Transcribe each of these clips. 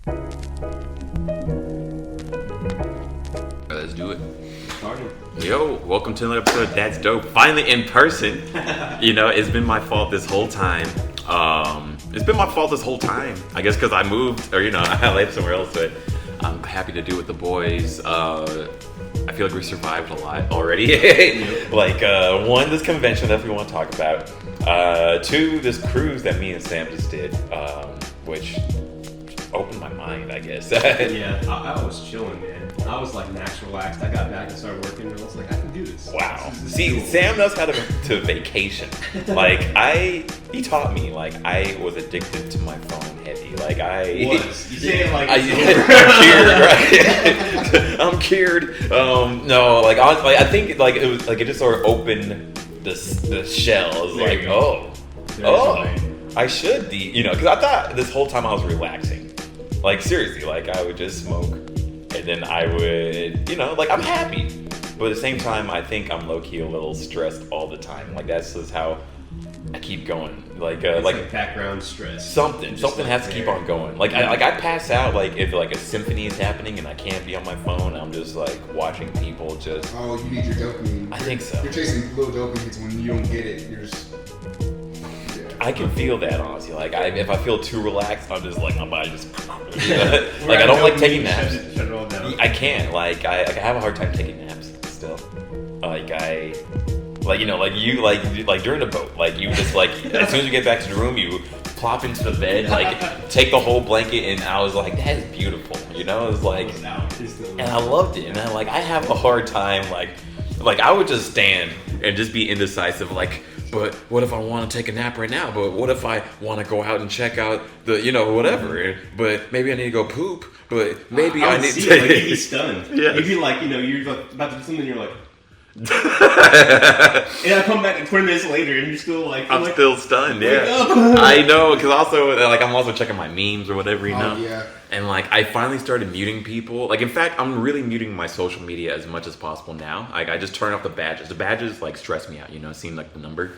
Let's do it. Started. Yo, welcome to another episode of That's Dope. Finally in person. You know, it's been my fault this whole time. I guess because I moved, or I lived somewhere else. But I'm happy to do it with the boys. I feel like we survived a lot already. Like, one, this convention that we want to talk about. Two, this cruise that me and Sam just did, which opened my mind, I guess. Yeah, I was chilling, man. I was like max relaxed. I got back and started working, and I was like, I can do this. Wow. This is See, cool. Sam knows how to vacation. Like, he taught me, like, I was addicted to my phone heavy. Like, You say it like I'm cured, right? I'm cured. No, like, honestly, I think, like, it was, like, it just sort of opened the shell. It was There like, you go. I should be, because I thought this whole time I was relaxing. Like, seriously, like, I would just smoke, and then I would, like, I'm happy. But at the same time, I think I'm low-key a little stressed all the time. Like, that's just how I keep going. Like, like background stress. Something has to keep on going. Like, I pass out, like, if, like, a symphony is happening and I can't be on my phone, I'm just, like, watching people just... Oh, you need your dopamine. I think so. You're chasing little dopamine hits. When you don't get it, you're just... I can feel that, honestly. Like, if I feel too relaxed, I'm just like, my body just... Like, I don't like taking naps. Shut it all down. I can't. Like, I have a hard time taking naps still. Like, during the boat, like, you just, like, as soon as you get back to the room, you plop into the bed, like, take the whole blanket, and I was like, that is beautiful, It's like... And I loved it. And I have a hard time, like, I would just stand and just be indecisive, like... But what if I want to take a nap right now? But what if I want to go out and check out the, whatever? But maybe I need to go poop. But maybe I need to... Like, you'd be stunned. Yes. You'd be like, you're like about to do something, and you're like... and I come back 20 minutes later, and you're still like... I'm still stunned, yeah. I know, because also, like, I'm also checking my memes or whatever, Yeah. And, like, I finally started muting people. Like, in fact, I'm really muting my social media as much as possible now. Like, I just turn off the badges. The badges, like, stress me out, seeing, like, the number.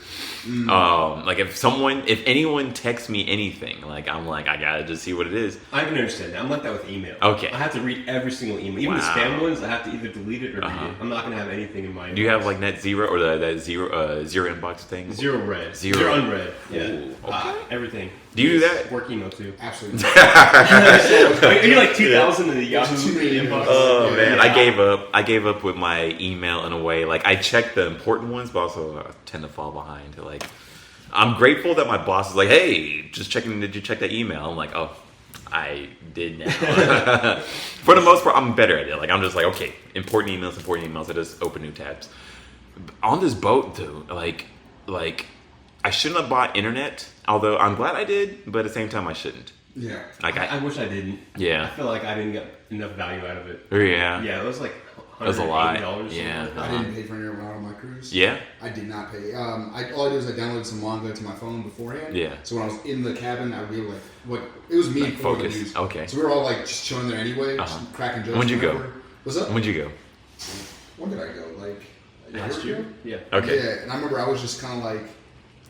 Like, if anyone texts me anything, like, I'm like, I gotta just see what it is. I can understand that. I'm like that with email. Okay. I have to read every single email. Even the spam ones, I have to either delete it or read it. I'm not going to have anything in my inbox. Do you have, like, net zero or that zero inbox thing? Zero read. Zero unread. Yeah. Ooh, okay. Everything. Do you do that? Work email, too. Absolutely. You're like 2,000 in the Yahoo inbox. Oh man, Yeah. I gave up with my email in a way. Like, I check the important ones, but also I tend to fall behind. Like, I'm grateful that my boss is like, "Hey, just checking. Did you check that email?" I'm like, "Oh, I did now." For the most part, I'm better at it. Like, I'm just like, okay, important emails. I just open new tabs. On this boat, though, like I shouldn't have bought internet. Although I'm glad I did, but at the same time, I shouldn't. Yeah. Like, I wish I didn't. Yeah. I feel like I didn't get enough value out of it. Yeah. Yeah, it was like That's a lot. $180. Yeah. I didn't pay for internet when I was on my cruise. Yeah. I did not pay. All I did was I downloaded some manga to my phone beforehand. Yeah. So when I was in the cabin, I would be able to, like, it was me Like, for the focus. news. Okay. So we were all, like, just chilling there anyway, just cracking jokes. When'd you go? whatever. What's up? When'd you go? When did I go? Like, a Last year year? ago? Yeah. Okay. Yeah, and I remember I was just kind of like,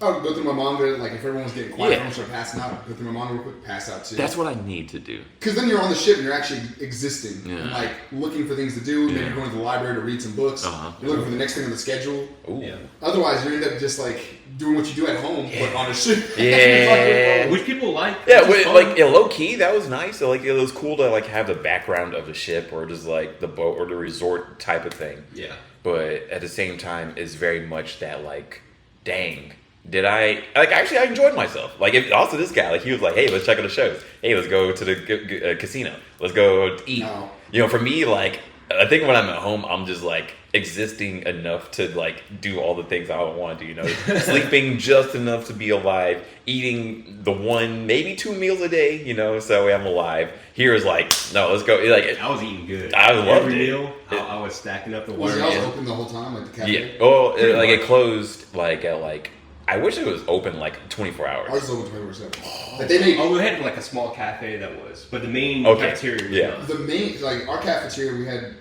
I would go through my manga, like, if everyone was getting quiet, Yeah. everyone started passing out, go through my manga real quick, pass out too. That's what I need to do. Because then you're on the ship and you're actually existing. Yeah. And, like, looking for things to do. Maybe Yeah. you're going to the library to read some books. You're looking for the next thing on the schedule. Ooh. Yeah. Otherwise, you end up just, like, doing what you do at home, but on a ship. Yeah. Which people like. Yeah, Which is fun. like, low key, that was nice. So, like, it was cool to, like, have the background of the ship or just, like, the boat or the resort type of thing. Yeah. But at the same time, it's very much that, like, dang. Did I, like, actually, I enjoyed myself. Like, also this guy, like, he was like, hey, let's check out the shows. Hey, let's go to the casino. Let's go eat. No. For me, like, I think when I'm at home, I'm just, like, existing enough to, like, do all the things I want to do, Sleeping just enough to be alive. Eating the one, maybe 2 meals a day, so I'm alive. Here is like, no, let's go. Like, I was eating good. I loved Every it. meal, I was stacking up the Was water. it also open the whole time, like the cafe? Yeah. Oh, it closed, like, at, like, I wish it was open, like, 24 hours. Ours is open 24/7. Like, they made... Oh, we had like a small cafe that was, but the main Okay. cafeteria was Yeah. not. The main, like, our cafeteria, we had,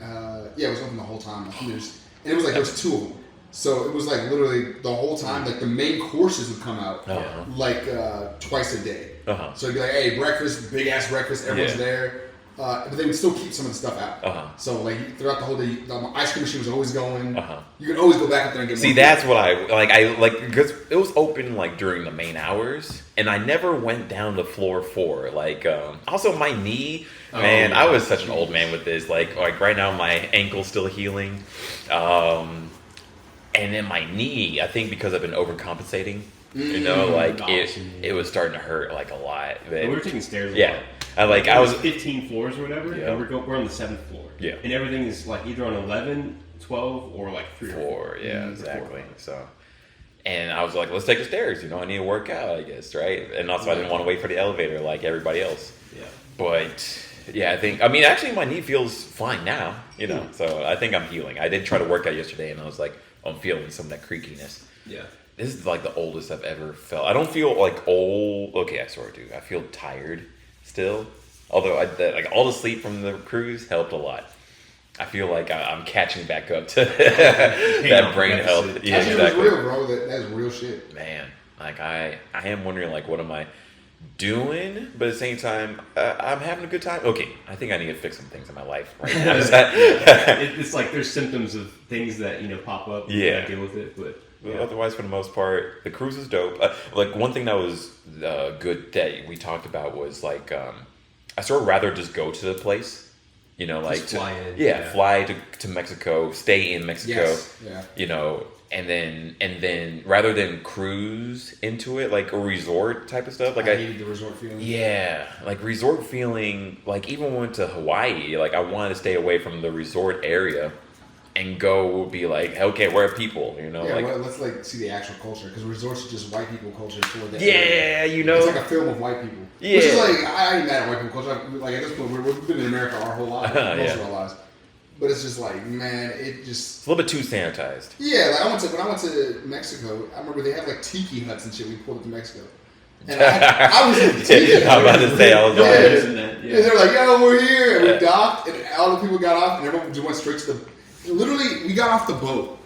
it was open the whole time. I think and it was like, there was 2 of them. So it was like literally the whole time, like the main courses would come out like twice a day. So it'd be like, hey, breakfast, big ass breakfast, everyone's there. But they would still keep some of the stuff out. So like throughout the whole day, the ice cream machine was always going. You could always go back up there and get more. See, that's what I like because it was open like during the main hours, and I never went down to floor 4. Like, also my knee, man, I was such an old man with this. Like right now, my ankle's still healing, and then my knee, I think because I've been overcompensating. You know, like it was starting to hurt like a lot. We were taking stairs. I was 15 floors or whatever, and we're on the 7th floor. Yeah, and everything is like either on 11, 12, or like 3 or 4. Yeah, exactly. So, and I was like, let's take the stairs. You know, I need to work out, I guess, right? And also, I didn't want to wait for the elevator like everybody else. Yeah, but yeah, I mean, actually, my knee feels fine now. You know, so I think I'm healing. I did try to work out yesterday, and I was like, I'm feeling some of that creakiness. Yeah. This is like the oldest I've ever felt. I don't feel like old. Okay, I sort of do. I feel tired still. Although like all the sleep from the cruise helped a lot. I feel like I'm catching back up to that brain health. Yeah, exactly. That's real, bro. That's real shit. Man, like I am wondering like what am I doing? But at the same time, I'm having a good time. Okay, I think I need to fix some things in my life right now. It's like there's symptoms of things that pop up. And you gotta deal with it, but. Yeah. Otherwise, for the most part, the cruise is dope. Like one thing that was good that we talked about was like I sort of rather just go to the place, like just fly in. Fly to Mexico, stay in Mexico, and then rather than cruise into it like a resort type of stuff. Like I needed the resort feeling. Yeah, like resort feeling. Like even went to Hawaii. Like I wanted to stay away from the resort area. And go be like, okay, where are people? Let's like see the actual culture because resorts are just white people culture for that. It's like a film of white people. Yeah, which is like I ain't mad at white people culture. Like at this point, we've been in America our whole lives, most of our lives. But it's just like, man, it's a little bit too sanitized. Yeah, like when I went to Mexico, I remember they had like tiki huts and shit. We pulled up to Mexico. And I was in the tiki hut. I'm about to say, I was and they're like, yo, we're here. And we docked, and all the people got off, and everyone just went straight to the. Literally, we got off the boat,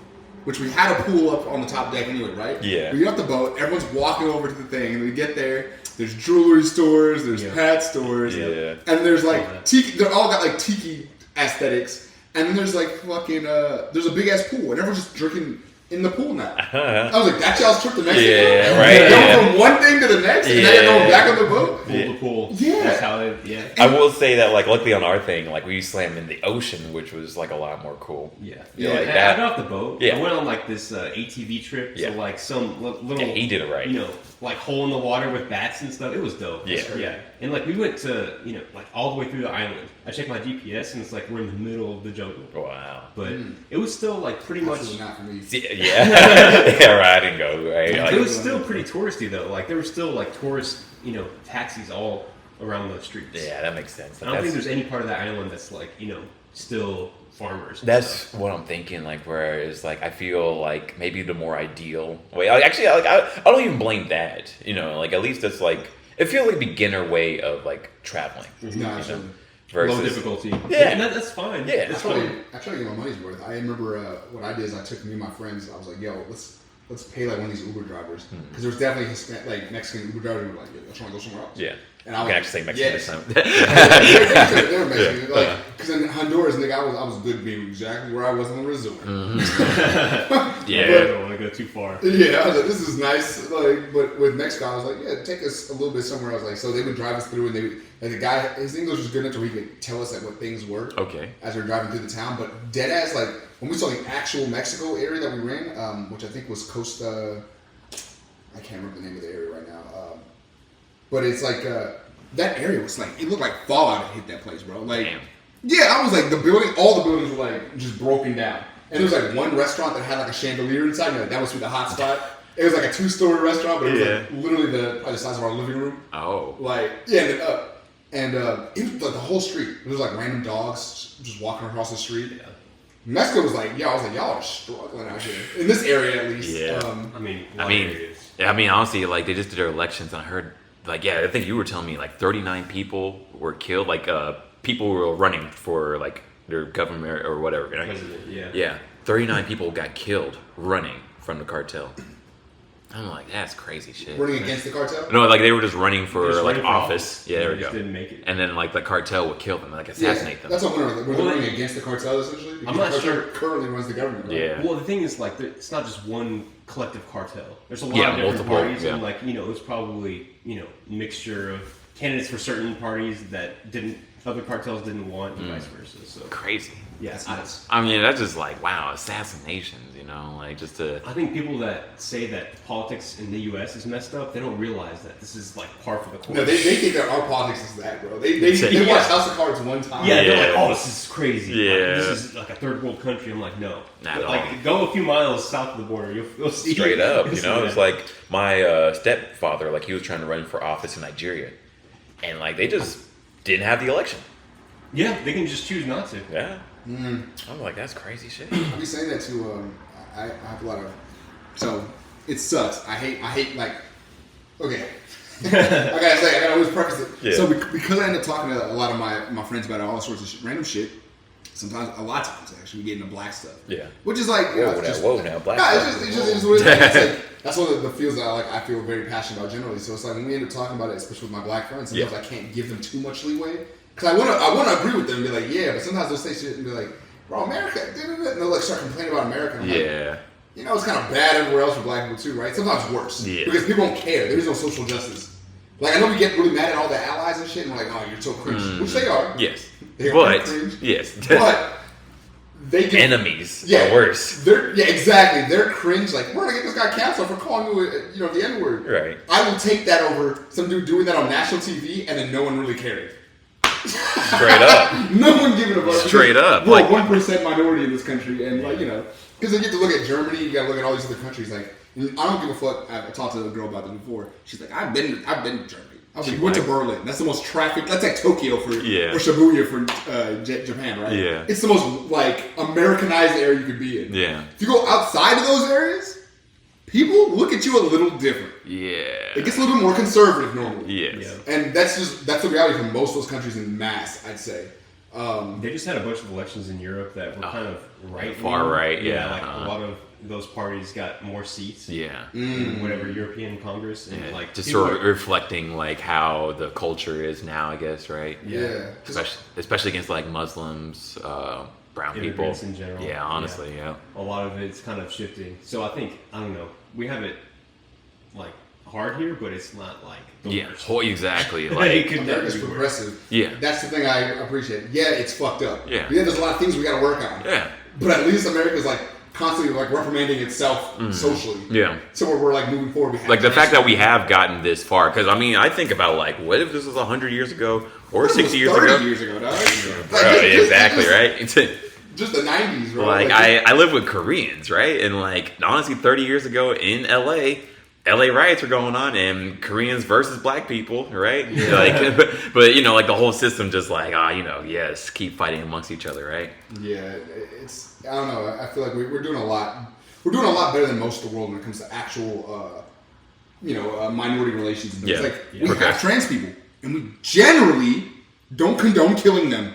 which we had a pool up on the top deck anyway, right? Yeah. We get off the boat, everyone's walking over to the thing, and we get there, there's jewelry stores, there's pet stores, and there's like tiki, they're all got like tiki aesthetics, and then there's like fucking, there's a big ass pool, and everyone's just drinking in the pool now. I was like, that's y'all's trip to Mexico? Yeah, right. Going from one thing to the next, and now you're going back on the boat? Pool to pool. Yeah. That's how I will say that, like, luckily on our thing, like, we swam in the ocean, which was, like, a lot more cool. Yeah. Like that. I got off the boat. Yeah. I went on, like, this ATV trip to, like, some little... Yeah, he did it right. Like, hole in the water with bats and stuff. It was dope. Yeah. And, like, we went to, like, all the way through the island. I checked my GPS, and it's like we're in the middle of the jungle. Wow. But it was still, like, pretty much... not for me. Yeah, right, I didn't go, right? Like, it was still pretty touristy, though. Like, there were still, like, tourist, taxis all around the streets. Yeah, that makes sense. I don't think there's any part of that island that's, like, still farmers. That's what I'm thinking, like, where it's, like, I feel like maybe the more ideal way... Actually, like, I don't even blame that, like, at least it's, like... It feels like a beginner way of, like, traveling. Mm-hmm. Versus, low difficulty. Yeah. And that's fine. Yeah. That's fine. I try to get my money's worth. I remember what I did is I took me and my friends. I was like, yo, let's pay like one of these Uber drivers because there was definitely like Mexican Uber drivers who were like, yo, let's try to go somewhere else. Yeah. And I was can actually say Mexican this time. They were Mexican. Like, because in Honduras, nigga, I was good being exactly where I was in the resort. Yeah. I don't want to go too far. Yeah, I was like, this is nice. Like, but with Mexico, I was like, yeah, take us a little bit somewhere else. Like, so they would drive us through, and the guy, his English was good enough where he could tell us like what things were. Okay. As we were driving through the town, but dead ass, like when we saw the actual Mexico area that we were in, which I think was Costa. I can't remember the name of the area right now. But it's like that area was like it looked like Fallout had hit that place, bro. Like, yeah, I was like all the buildings were like just broken down, and there was like one restaurant that had like a chandelier inside. And, like, that was the hot spot. It was like a 2-story restaurant, but it was like literally probably the size of our living room. Oh, like and it was like the whole street. There was like random dogs just walking across the street. Yeah. Mexico was like, I was like, y'all are struggling out here in this area at least. Yeah, I mean, honestly, like they just did their elections, and I heard, like, I think you were telling me like 39 people were killed, like people were running for like their government or whatever. Right? President, yeah, 39 people got killed running from the cartel. I'm like, that's crazy shit. Running against the cartel? No, like they were just running for Just like running for office. Yeah, there we just go. didn't make it. And then like the cartel would kill them, like assassinate them. That's what I'm wondering. Were they running against the cartel essentially? Because I'm not the cartel sure. currently runs the government. Right? Yeah. Well, the thing is, like, it's not just one collective cartel. There's a lot Yeah, of different multiple, parties, yeah. and like, you know, there's probably, you know, mixture of candidates for certain parties that other cartels didn't want, and vice versa. So Crazy. yeah, That's nuts. I mean, that's just like, wow, assassinations, you know, like just to. I think people that say that politics in the U.S. is messed up, they don't realize that this is like par for the course. No, they think that our politics is that, bro. They Yeah. watched House of Cards one time. Yeah, they're Yeah. like, oh, this is crazy. Yeah. Like, this is like a third world country. I'm like, no. Not at Like, all. go a few miles south of the border, you'll see. Straight up, you'll you see know, that. it's like my stepfather, like he was trying to run for office in Nigeria, and like they just didn't have the election. Yeah, they can just choose not to. Yeah, I'm like, that's crazy shit. I'll be saying that to I have a lot of, so it sucks. I hate like, okay. I gotta always preface it. Yeah. So because I end up talking to a lot of my friends about all sorts of shit, random shit, sometimes, a lot of times actually, we get into black stuff. Yeah. Which is like, Whoa, it's now, black nah, stuff. it's just what it is. It's like, that's one of the feels that I feel very passionate about generally. So it's like when we end up talking about it, especially with my black friends, sometimes I can't give them too much leeway. Because I want to agree with them and be like, yeah, but sometimes they'll say shit and be like, bro, America, and they'll like start complaining about America. And I'm like, you know, it's kind of bad everywhere else for black people too, right? Sometimes worse. Yeah. Because people don't care. There is no social justice. Like, I know we get really mad at all the allies and shit, and we're like, oh, you're so cringe. Which they are. Yes, They are but cringe. yes, But they get enemies are worse. Exactly. They're cringe. Like, we're gonna get this guy canceled for calling you, the N word. Right. I will take that over some dude doing that on national TV, and then no one really caring. Straight up. No one giving a fuck. Straight up. We're Like- a 1% minority in this country, and like because then you have to look at Germany. You got to look at all these other countries. Like, I don't give a fuck. I talked to a girl about this before. She's like, I've been to Germany. I was like, went to Berlin. That's the most traffic. That's like Tokyo for or Shibuya for Japan, right? Yeah. It's the most like Americanized area you could be in. Yeah. If you go outside of those areas, people look at you a little different. Yeah. It gets a little bit more conservative normally. Yes. Yeah. And that's the reality for most of those countries in mass, I'd say. They just had a bunch of elections in Europe that were kind of right, far right, yeah. Like a lot of those parties got more seats. Yeah. In whatever European Congress, and like Just people sort of reflecting like how the culture is now, I guess, right? Yeah. Especially against like Muslims, brown people. immigrants in general. Yeah, honestly, yeah. A lot of it's kind of shifting. So I think I don't know. We have it like hard here, but it's not like the worst. Exactly. It Like, could America's definitely be worse. progressive. Yeah. That's the thing I appreciate. Yeah, it's fucked up. Yeah. There's a lot of things we got to work on. yeah. But at least America's like constantly like reprimanding itself socially. Yeah. So we're like moving forward. We have Like the fact that we transformed. have gotten this far, because I mean, I think about like, what if this was 100 years ago or What if it 60 was years 30 ago? years ago, dog. Bro, Like, exactly, just, right? Just the 90s, bro. Like I live with Koreans, right? And like honestly, 30 years ago in LA riots were going on, and Koreans versus black people, right? Yeah. Like, but like the whole system just like, yes, keep fighting amongst each other, right? Yeah, it's I don't know. I feel like we're doing a lot. We're doing a lot better than most of the world when it comes to actual, minority relations. And things. Yeah. Like we Okay. have trans people, and we generally don't condone killing them.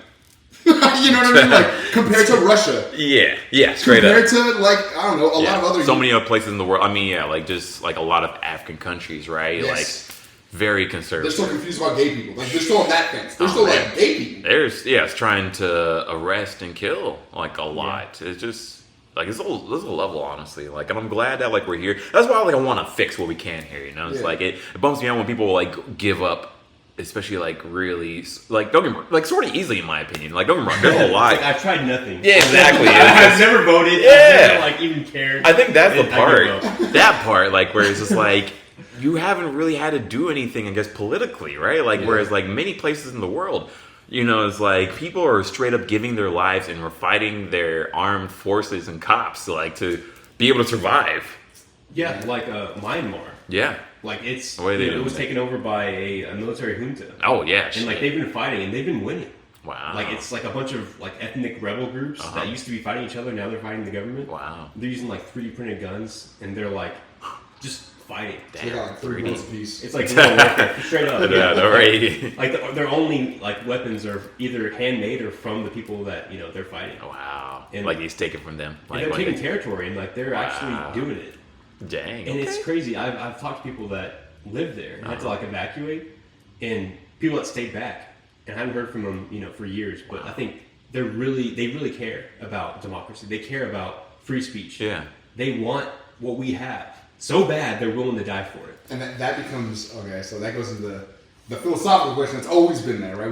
You know what I mean? Like compared to Russia, Yeah, straight compared up. to like I don't know a lot of other so many other places in the world. I mean, like just like a lot of African countries, right? Yes. Like very They're conservative. still confused about gay people. Like they're still on that fence. They're Oh, still man. like gay people. It's trying to arrest and kill like a lot. It's just like there's a level, honestly. Like, and I'm glad that like we're here. That's why like I want to fix what we can here. You know, it's Yeah. like it bums me out when people like give up, especially like really like don't get me wrong, like sort of easily in my opinion. Like don't get me wrong, there's a lot. Like, I've tried nothing. Yeah, exactly. I've never voted. Yeah. I've never like even cared. I think that's the I part. give up. That part, like, where it's just like you haven't really had to do anything, I guess, politically, right? Like, whereas like many places in the world, it's like people are straight up giving their lives and we're fighting their armed forces and cops, like to be able to survive. Yeah, like Myanmar. Yeah. Like it's The way they it do was it. taken over by a military junta. Oh yeah. And like shit. they've been fighting and they've been winning. Wow. Like it's like a bunch of like ethnic rebel groups that used to be fighting each other. Now they're fighting the government. Wow. They're using like 3D printed guns and they're like just fighting. They got like 3 months apiece. It's like real warfare, straight up. Yeah, they're right. Like their only like weapons are either handmade or from the people that they're fighting. Wow. And- like he's taken from them. And Like they're when taking they- territory and like they're Wow. actually doing it. Dang. And it's crazy. I've talked to people that live there and had to like evacuate, and people that stayed back. And I haven't heard from them, for years. But I think they really care about democracy. They care about free speech. Yeah. They want what we have so bad they're willing to die for it. And that becomes okay. So that goes into the philosophical question that's always been there, right?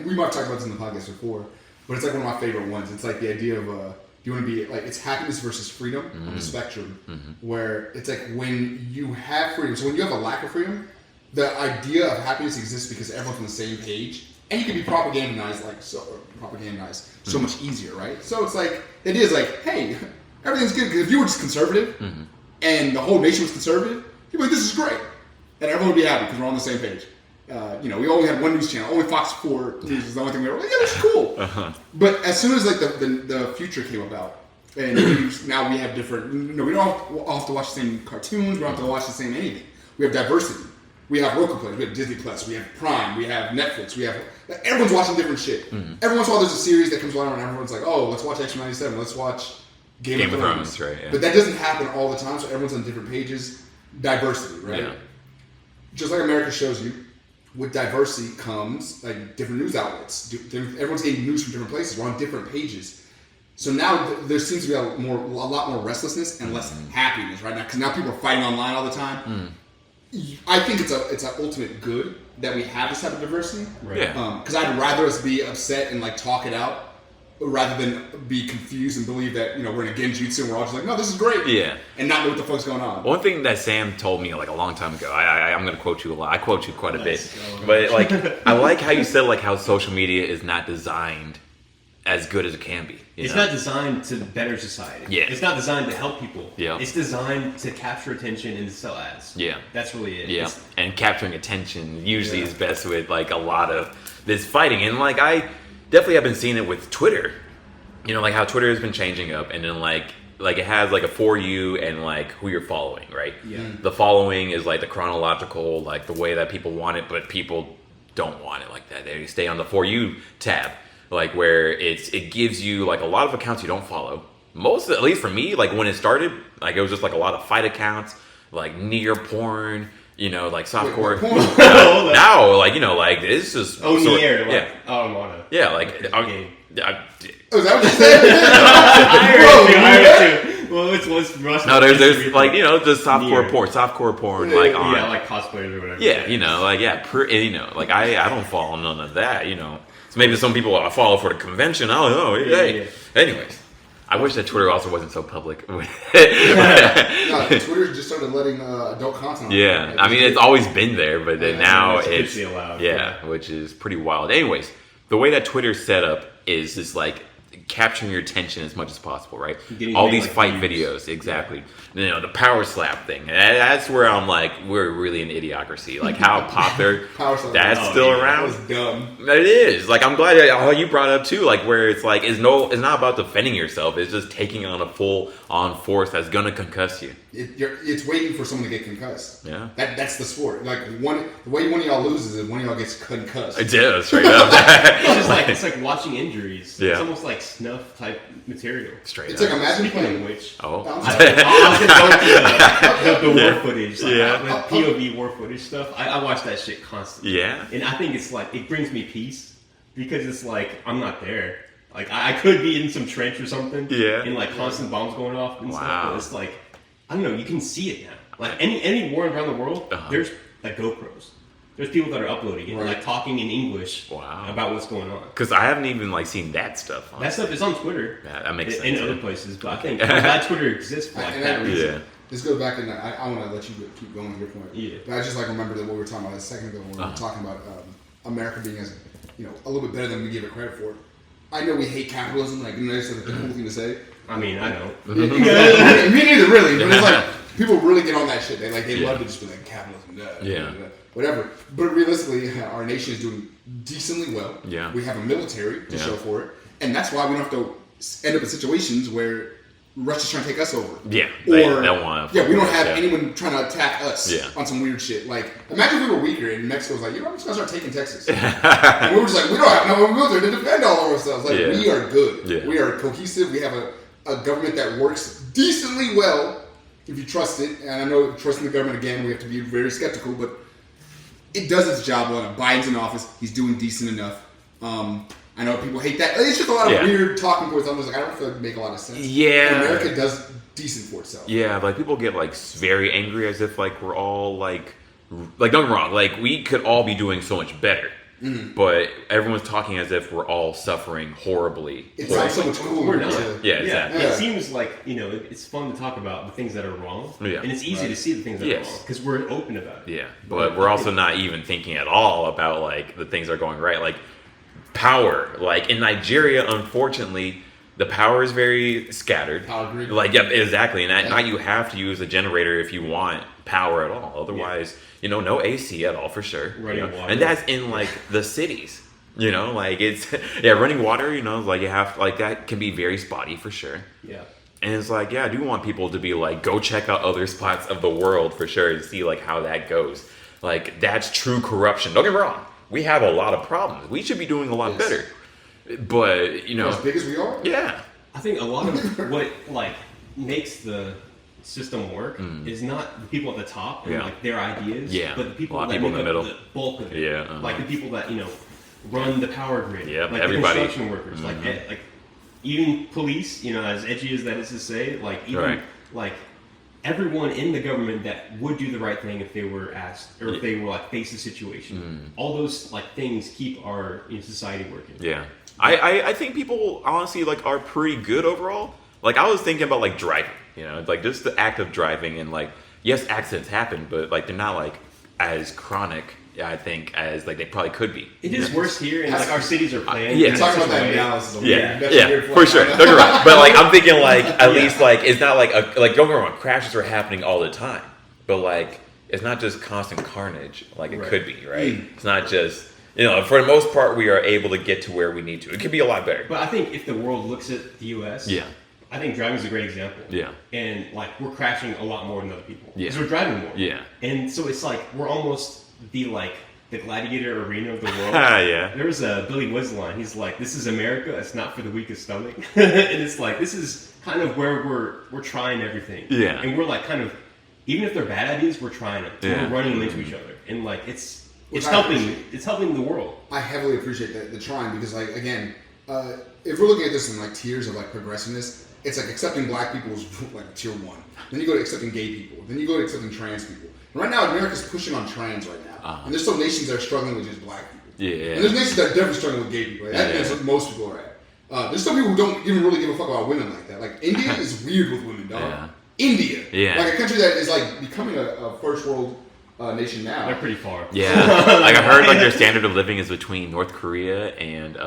We might have talked about this in the podcast before, but it's like one of my favorite ones. It's like the idea of you want to be like it's happiness versus freedom on the spectrum, where it's like when you have freedom. So when you have a lack of freedom, the idea of happiness exists because everyone's on the same page, and you can be propagandized so much easier, right? So it's like it is like, hey, everything's good because if you were just conservative and the whole nation was conservative, you'd be like, this is great, and everyone would be happy because we're on the same page. We only had one news channel. Only Fox 4 News was the only thing we were like, yeah, that's cool. But as soon as like the future came about, and now we have different. We don't all have to watch the same cartoons. We don't have to watch the same anything. We have diversity. We have Roku Play. We have Disney Plus. We have Prime. We have Netflix. Everyone's watching different shit. Every once in a while, there's a series that comes along, and everyone's like, oh, let's watch X-Men 97. Let's watch Game of Thrones. Right? Yeah. But that doesn't happen all the time. So everyone's on different pages. Diversity, right? Yeah. Just like America shows you. With diversity comes like different news outlets. Everyone's getting news from different places. We're on different pages. So now there seems to be a lot more restlessness and less happiness right now because now people are fighting online all the time. I think it's an ultimate good that we have this type of diversity. Right. Yeah. Because I'd rather us be upset and like talk it out rather than be confused and believe that we're in a genjutsu and we're all just like, no, this is great. Yeah. And not know what the fuck's going on. One thing that Sam told me like a long time ago, I'm going to quote you a lot. I quote you quite a bit. But like, I like how you said like how social media is not designed as good as it can be. It's not designed to better society. Yeah. It's not designed to help people. Yeah. It's designed to capture attention and to sell ads. Yeah. That's really it. Yeah. And capturing attention usually is best with like a lot of this fighting. And like I definitely have been seeing it with Twitter. Like how Twitter has been changing up, and then like it has like a for you and like who you're following, right? Yeah. The following is like the chronological, like the way that people want it, but people don't want it like that. They stay on the for you tab, like where it gives you like a lot of accounts you don't follow. Most, at least for me, like when it started, like it was just like a lot of fight accounts, like near porn. Like softcore. Now, like like it's just near. Yeah. Oh, I wanna. Yeah, like Oh, is that what you said? I heard too. Well, it's Russian. No, there's like the softcore porn, like on like cosplayers or whatever. Yeah, like I don't follow none of that. So maybe some people I follow for the convention. I don't know. Yeah. Anyways, I wish that Twitter also wasn't so public. No, Twitter just started letting adult content. Yeah, I mean it's always been there, but then now it's allowed. Yeah, which is pretty wild. Anyways, the way that Twitter's set up is just like capturing your attention as much as possible, right? All these fight videos, exactly. The power slap thing. That's where I'm like, we're really in idiocracy. Like how popular that's still around. That was dumb. It is. Like I'm glad how you brought it up too. Like where it's like it's not about defending yourself. It's just taking on a full on force that's gonna concuss you. It's waiting for someone to get concussed. Yeah. That's the sport. Like the way one of y'all loses is one of y'all gets concussed. It is straight up. It's like watching injuries. Yeah. It's almost like snuff type material. Straight It's up. like imagine Speaking playing. of which, Oh. the war footage, like Yeah. the POV war footage stuff. I watch that shit constantly. Yeah. And I think it's like it brings me peace because it's like I'm not there. Like I could be in some trench or something. Yeah. And like constant bombs going off and stuff. Wow. But it's like I don't know. You can see it now. Like any war around the world, there's like GoPros. There's people that are uploading it, like talking in English about what's going on. Because I haven't even like seen that stuff. That stuff is on Twitter. Yeah, that makes sense. In other places, but I think I'm glad Twitter exists for like that reason. Yeah. This goes back, and I want to let you keep going with your point. Yeah. But I just like remember that what we were talking about a second ago when we were talking about America being as a little bit better than we give it credit for. I know we hate capitalism, like that's the cool thing to say. I mean, I know. Me neither, really. But it's like people really get on that shit. They love to just be like capitalism, whatever. But realistically, our nation is doing decently well. Yeah. We have a military to show for it, and that's why we don't have to end up in situations where Russia's trying to take us over. Yeah, they don't want to. Yeah, we don't have anyone trying to attack us Yeah. on some weird shit. Like, imagine if we were weaker and Mexico was like, I'm just going to start taking Texas. And we were just like, we don't have no military to defend all of ourselves. Like, we are good. Yeah. We are cohesive. We have a government that works decently well. if you trust it, and I know trusting the government again, we have to be very skeptical, but it does its job well. Biden's in office; he's doing decent enough. I know people hate that. It's just a lot of weird talking points. I'm just like, I don't feel like it make a lot of sense. Yeah, but America does decent for itself. Yeah, like people get like very angry as if like we're all like don't get me wrong, like we could all be doing so much better. Mm-hmm. But everyone's talking as if we're all suffering horribly. It sounds so much cooler. We're not. Yeah, exactly. It seems like, it's fun to talk about the things that are wrong. Yeah. And it's easy to see the things that are wrong because we're open about it. Yeah, but we're also not even thinking at all about like the things that are going right. Like power. Like in Nigeria, unfortunately, the power is very scattered. Power grid. Like, yeah, exactly. And at night you have to use a generator if you want power at all. Otherwise, no AC at all for sure. Running water. And that's in like the cities. Like it's running water. Like you have like that can be very spotty for sure. Yeah. And it's like, I do want people to be like, go check out other spots of the world for sure and see like how that goes. Like that's true corruption. Don't get me wrong. We have a lot of problems. We should be doing a lot better. But as big as we are. Yeah. I think a lot of what like makes the system work is not the people at the top and like their ideas, but the people that people in the middle, the bulk of it. Yeah, like the people that run the power grid, like everybody, the construction workers, like even police. As edgy as that is to say, like even like everyone in the government that would do the right thing if they were asked or if they were like face the situation. All those like things keep our society working. Yeah, I think people honestly like are pretty good overall. Like I was thinking about like driving, like just the act of driving and like yes, accidents happen, but like they're not like as chronic, I think, as like they probably could be. It is worse here, and like our cities are planned. Yeah, talk about that analysis. For sure. Don't get me wrong. But like I'm thinking like at least like it's not like don't get me wrong, crashes are happening all the time, but like it's not just constant carnage like it could be, right? It's not just. For the most part, we are able to get to where we need to. It could be a lot better. But I think if the world looks at the U.S., I think driving is a great example. Yeah. And like we're crashing a lot more than other people. Yeah. Because we're driving more. Yeah. And so it's like we're almost the gladiator arena of the world. Yeah. There was a Billy Woods line. He's like, "This is America. It's not for the weakest stomach." And it's like this is kind of where we're trying everything. Yeah. And we're like kind of even if they're bad ideas, we're trying them. Yeah. We're running them into each other. And like it's helping the world. I heavily appreciate the trying because like again, if we're looking at this in like tiers of like progressiveness, it's like accepting black people is like tier 1. Then you go to accepting gay people. Then you go to accepting trans people. And right now, America's pushing on trans right now. And there's some nations that are struggling with just black people. Yeah. And there's nations that are definitely struggling with gay people. Right? That's what most people are at. There's some people who don't even really give a fuck about women like that. Like India is weird with women, dog. Yeah. India. Yeah. Like a country that is like becoming a first world nation now. They're pretty far. Yeah. Like I heard like their standard of living is between North Korea and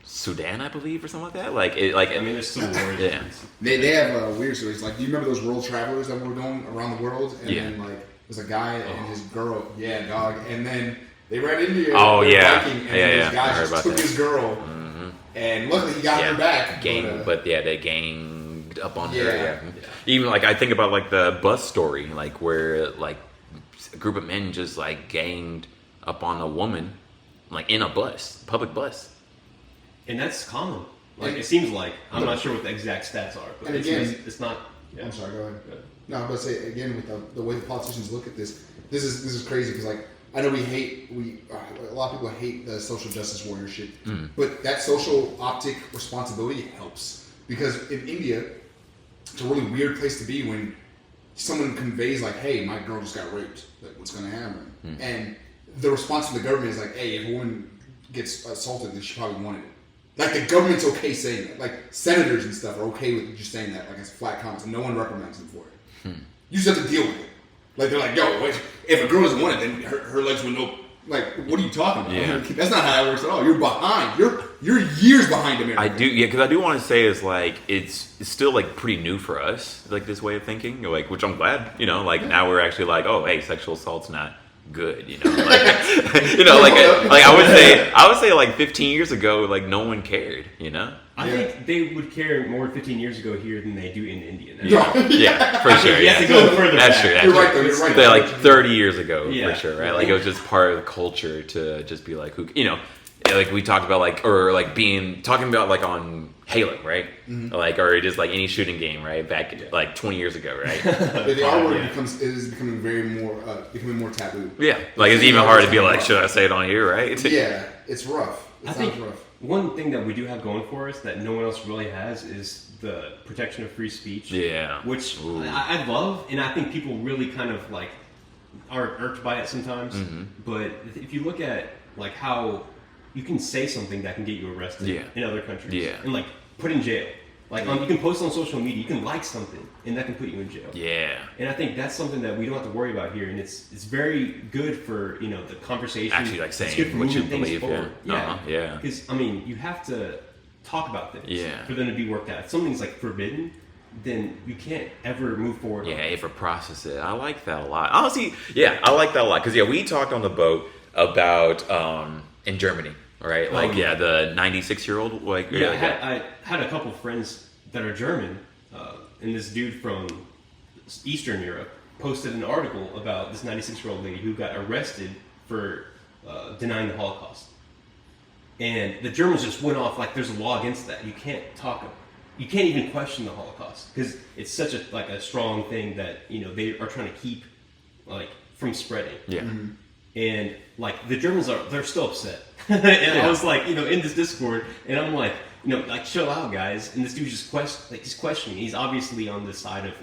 Sudan, I believe, or something like that. I mean, there's some wars. Yeah. They have weird stories. Like, do you remember those world travelers that were going around the world? And then like there's a guy and his girl. Yeah, dog. And then they ran into you. Oh yeah. Biking, and this guy just took his girl. And luckily he got her back. They ganged up on her. Yeah. Even like I think about like the bus story, like where like a group of men just like ganged up on a woman, like in a public bus. And that's common. Like it seems like I'm not sure what the exact stats are, but it's not. Yeah. I'm sorry. Go ahead. No, I'm going to say again with the way the politicians look at this. This is crazy because like I know a lot of people hate the social justice warrior shit, but that social optic responsibility helps because in India, it's a really weird place to be when someone conveys like, "Hey, my girl just got raped. Like, what's going to happen?" And the response from the government is like, "Hey, if a woman gets assaulted, then she probably wanted it." Like the government's okay saying that. Like senators and stuff are okay with just saying that, like it's flat comments, and no one reprimands them for it. You just have to deal with it. Like they're like, "Yo, wait, if a girl doesn't want it, then her legs would know." Like, what are you talking about? Yeah. That's not how that works at all. You're behind. You're years behind America. Because I do want to say is like it's still like pretty new for us, like this way of thinking, like which I'm glad, now we're actually like, oh, hey, sexual assault's not good, like I would say like 15 years ago, like no one cared, I think they would care more 15 years ago here than they do in India now. Yeah, for sure. You have to go further That's back. true. You're right, though. You're right. Like 30 years ago, Yeah. for sure, right? Like it was just part of the culture to just be like, who, like we talked about like or like talking about like on Halo, right? Like or just like any shooting game, right? Back like 20 years ago, right? The R word is becoming becoming more taboo. Yeah, like it's even hard to be like, should I say it on here, right? Yeah, it's rough. I think one thing that we do have going for us that no one else really has is the protection of free speech. Yeah, which I love, and I think people really kind of like are irked by it sometimes. But if you look at like how you can say something that can get you arrested in other countries, and like put in jail. Like you can post on social media, you can like something, and that can put you in jail. Yeah, and I think that's something that we don't have to worry about here, and it's very good for the conversation. Actually, like saying what you believe. Yeah, because I mean, you have to talk about things for them to be worked out. If something's like forbidden, then you can't ever move forward. Yeah, if it process it. I like that a lot. Honestly, I like that a lot because we talked on the boat about in Germany. Right, like the 96-year-old. Like, I had a couple friends that are German, and this dude from Eastern Europe posted an article about this 96-year-old lady who got arrested for denying the Holocaust, and the Germans just went off like there's a law against that. You can't even question the Holocaust because it's such a strong thing that they are trying to keep like from spreading. Yeah. And like the Germans they're still upset. And I was like, in this Discord, and I'm like, like chill out, guys. And this dude's just he's questioning. He's obviously on the side of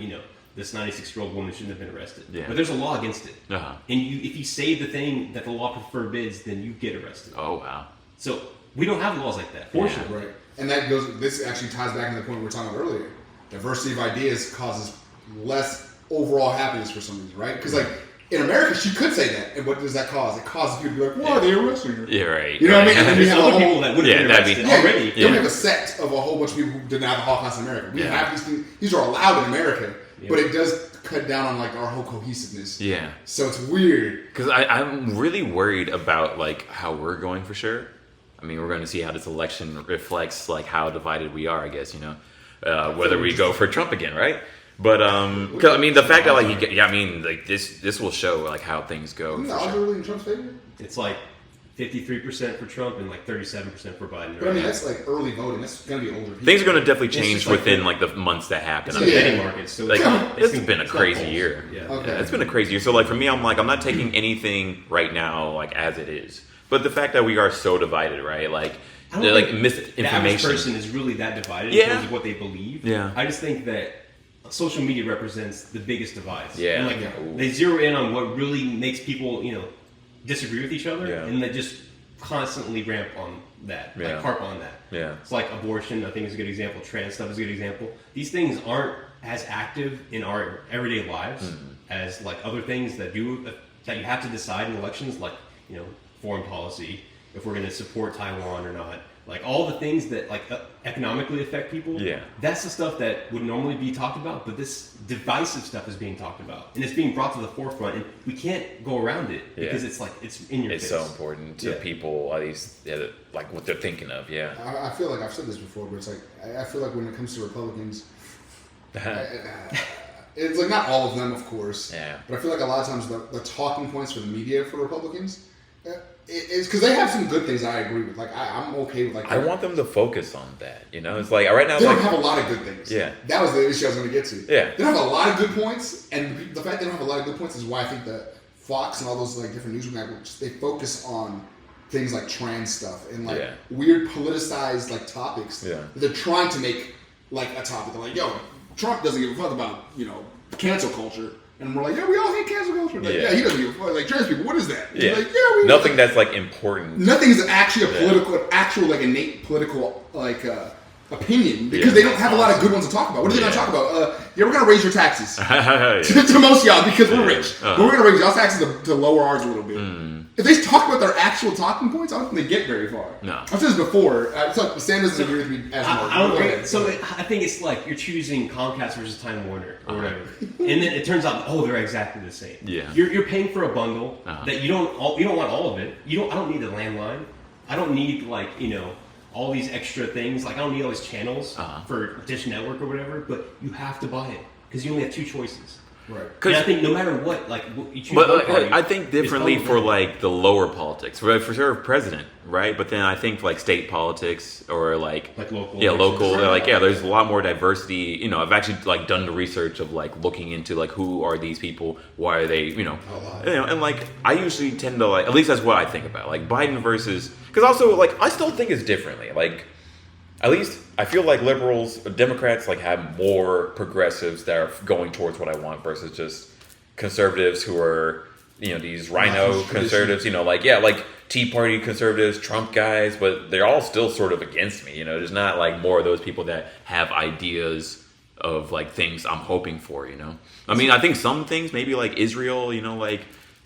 this 96-year-old woman shouldn't have been arrested. Yeah. But there's a law against it. And if you say the thing that the law forbids, then you get arrested. Oh wow. So we don't have laws like that. Fortunately. Right. And this actually ties back to the point we were talking about earlier. Diversity of ideas causes less overall happiness for some reason, right? Because like in America, she could say that, and what does that cause? It causes people to be like, "Why are they arresting her?" Yeah, right. You know what I mean? And then we have other people that would have been arrested already. Then we have a sect of a whole bunch of people who deny the Holocaust in America. We have these things; these are allowed in America, but it does cut down on like our whole cohesiveness. Yeah. So it's weird because I'm really worried about like how we're going for sure. I mean, we're going to see how this election reflects like how divided we are. I guess whether we go for Trump again, right? But cause, I mean, the fact that like this will show like how things go. Isn't the odds really in Trump's favor? It's like 53% for Trump and like 37% for Biden. But I mean, that's like early voting. That's gonna be older people. Things are gonna definitely change within like the months that happen. It's betting markets. So like it's been a crazy year. It's been a crazy year. So like for me, I'm not taking anything right now like as it is. But the fact that we are so divided, right? Like like misinformation. The average person is really that divided in terms of what they believe. Yeah. I just think that social media represents the biggest divides. Yeah. And like they zero in on what really makes people, disagree with each other, and they just constantly ramp on that, like harp on that. Yeah. It's like abortion, I think is a good example. Trans stuff is a good example. These things aren't as active in our everyday lives as like other things that you have to decide in elections, like foreign policy, if we're going to support Taiwan or not. Like all the things that like economically affect people, that's the stuff that would normally be talked about, but this divisive stuff is being talked about, and it's being brought to the forefront, and we can't go around it because it's like it's in your face. It's so important to people, at least like what they're thinking of. Yeah, I feel like I've said this before, but it's like I feel like when it comes to Republicans, it's like not all of them, of course. Yeah, but I feel like a lot of times the talking points for the media for Republicans. It's because they have some good things I agree with. Like I'm okay with like. I want them to focus on that. It's like right now they don't have a lot of good things. Yeah, that was the issue I was going to get to. Yeah, they don't have a lot of good points, and the fact they don't have a lot of good points is why I think that Fox and all those like different news networks they focus on things like trans stuff and like weird politicized like topics. Yeah, that they're trying to make like a topic. They're like, yo, Trump doesn't give a fuck about cancel culture. And we're like, we all hate cancel culture. Like, he doesn't give a fuck. Like, trans people, what is that? Yeah. Like, we nothing that's like important. Nothing is actually a political, actual like innate political like opinion because they don't have a lot of good ones to talk about. What are they going to talk about? We're going to raise your taxes to most of y'all because we're rich. But we're going to raise y'all's taxes to lower ours a little bit. If they talk about their actual talking points, I don't think they get very far. No. I've said this before. Sam doesn't agree with me as much. I don't agree. So I think it's like you're choosing Comcast versus Time Warner or whatever, and then it turns out they're exactly the same. Yeah. You're paying for a bundle that you don't want all of it. I don't need a landline. I don't need like all these extra things. Like I don't need all these channels for Dish Network or whatever. But you have to buy it because you only have two choices. Right. And I think no matter what, like you choose But one party, I think differently it's for always like the lower politics, for sure president, right? But then I think like state politics or like local, local, elections. there's a lot more diversity. You know, I've actually like done the research of like looking into like who are these people, why are they, and like I usually tend to like, at least that's what I think about, like Biden versus, because also like I still think it's differently, like. At least I feel like liberals, Democrats, like have more progressives that are going towards what I want versus just conservatives who are, these rhino conservatives, like Tea Party conservatives, Trump guys, but they're all still sort of against me. There's not like more of those people that have ideas of like things I'm hoping for. I mean, I think some things maybe like Israel,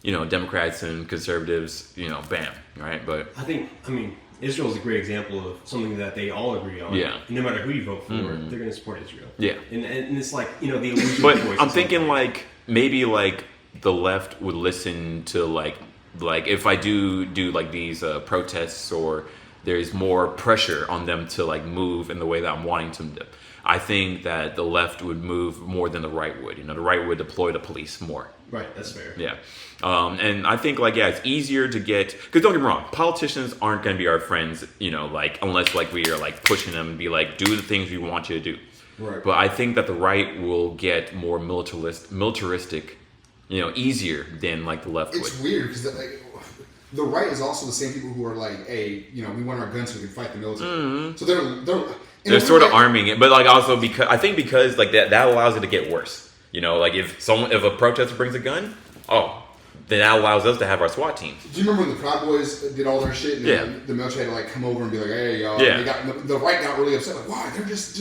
Democrats and conservatives, bam, right? But I mean. Israel is a great example of something that they all agree on. Yeah. No matter who you vote for, they're going to support Israel. Yeah. And it's like, the illusion But of choice. I'm thinking like maybe like the left would listen to like if I do like these protests or there's more pressure on them to like move in the way that I'm wanting them to. I think that the left would move more than the right would. The right would deploy the police more. Right, that's fair. Yeah. And I think it's easier to get, because don't get me wrong, politicians aren't going to be our friends, unless like we are like pushing them and be like, do the things we want you to do. Right. But I think that the right will get more militaristic, easier than like the left would. It's weird because the right is also the same people who are like, hey, we want our guns so we can fight the military. Mm-hmm. So they're sort of arming it, but like also because like that allows it to get worse. Like if a protester brings a gun, then that allows us to have our SWAT teams. Do you remember when the Proud Boys did all their shit? And the military had to like come over and be like, "Hey, y'all." Yeah. The right got really upset. Like, why? They're just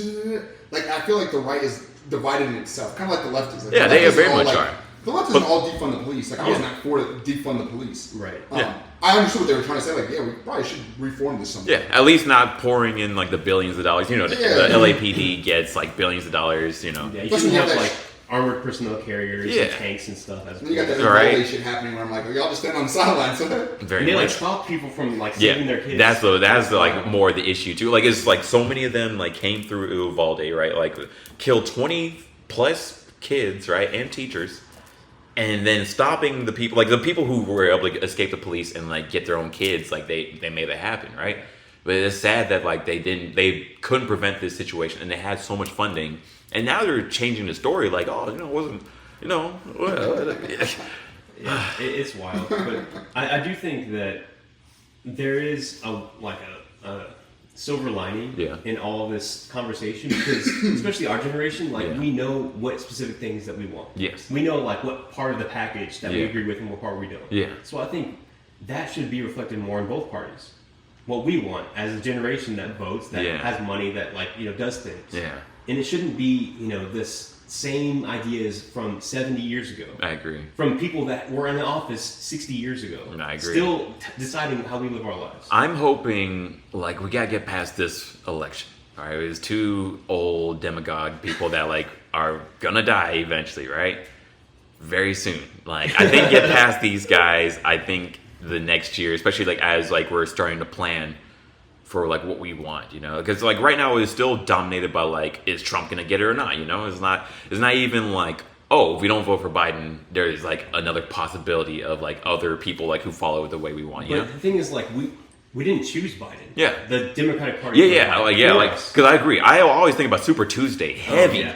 like. I feel like the right is divided in itself, kind of like the left is. Like, yeah, they very much are. The left doesn't all defund the police. Like I was not for defund the police. Right. I understood what they were trying to say. Like, we probably should reform this sometime. Yeah, at least not pouring in like the billions of dollars. The LAPD gets like billions of dollars. Yeah, you shouldn't have like armored personnel carriers and tanks and stuff. And you got that shit happening where I'm like, y'all just stand on the sidelines. Very they much. stop people from like saving their kids. That's like more the issue too. Like it's like so many of them like came through Uvalde, right? Like killed 20 plus kids, right, and teachers. And then stopping the people, like the people who were able to escape the police and like get their own kids, like they made that happen, right? But it's sad that like they couldn't prevent this situation, and they had so much funding, and now they're changing the story, like it wasn't, Yeah, it's wild, but I do think that there is a silver lining in all of this conversation because especially our generation, we know what specific things that we want. Yes. We know what part of the package that we agree with and what part we don't. Yeah. So I think that should be reflected more in both parties. What we want as a generation that votes, that has money, that does things. Yeah. And it shouldn't be, this same ideas from 70 years ago. I agree. From people that were in the office 60 years ago. I agree. Still deciding how we live our lives. I'm hoping, we gotta get past this election. All right, there's two old demagogue people that are gonna die eventually, right? Very soon. I think get past these guys. I think the next year, especially as we're starting to plan for what we want, because right now it's still dominated by is Trump gonna get it or not? It's not even if we don't vote for Biden, there's another possibility of other people who follow the way we want. But the thing is we didn't choose Biden. Yeah, the Democratic Party. Because I agree. I always think about Super Tuesday, heavy.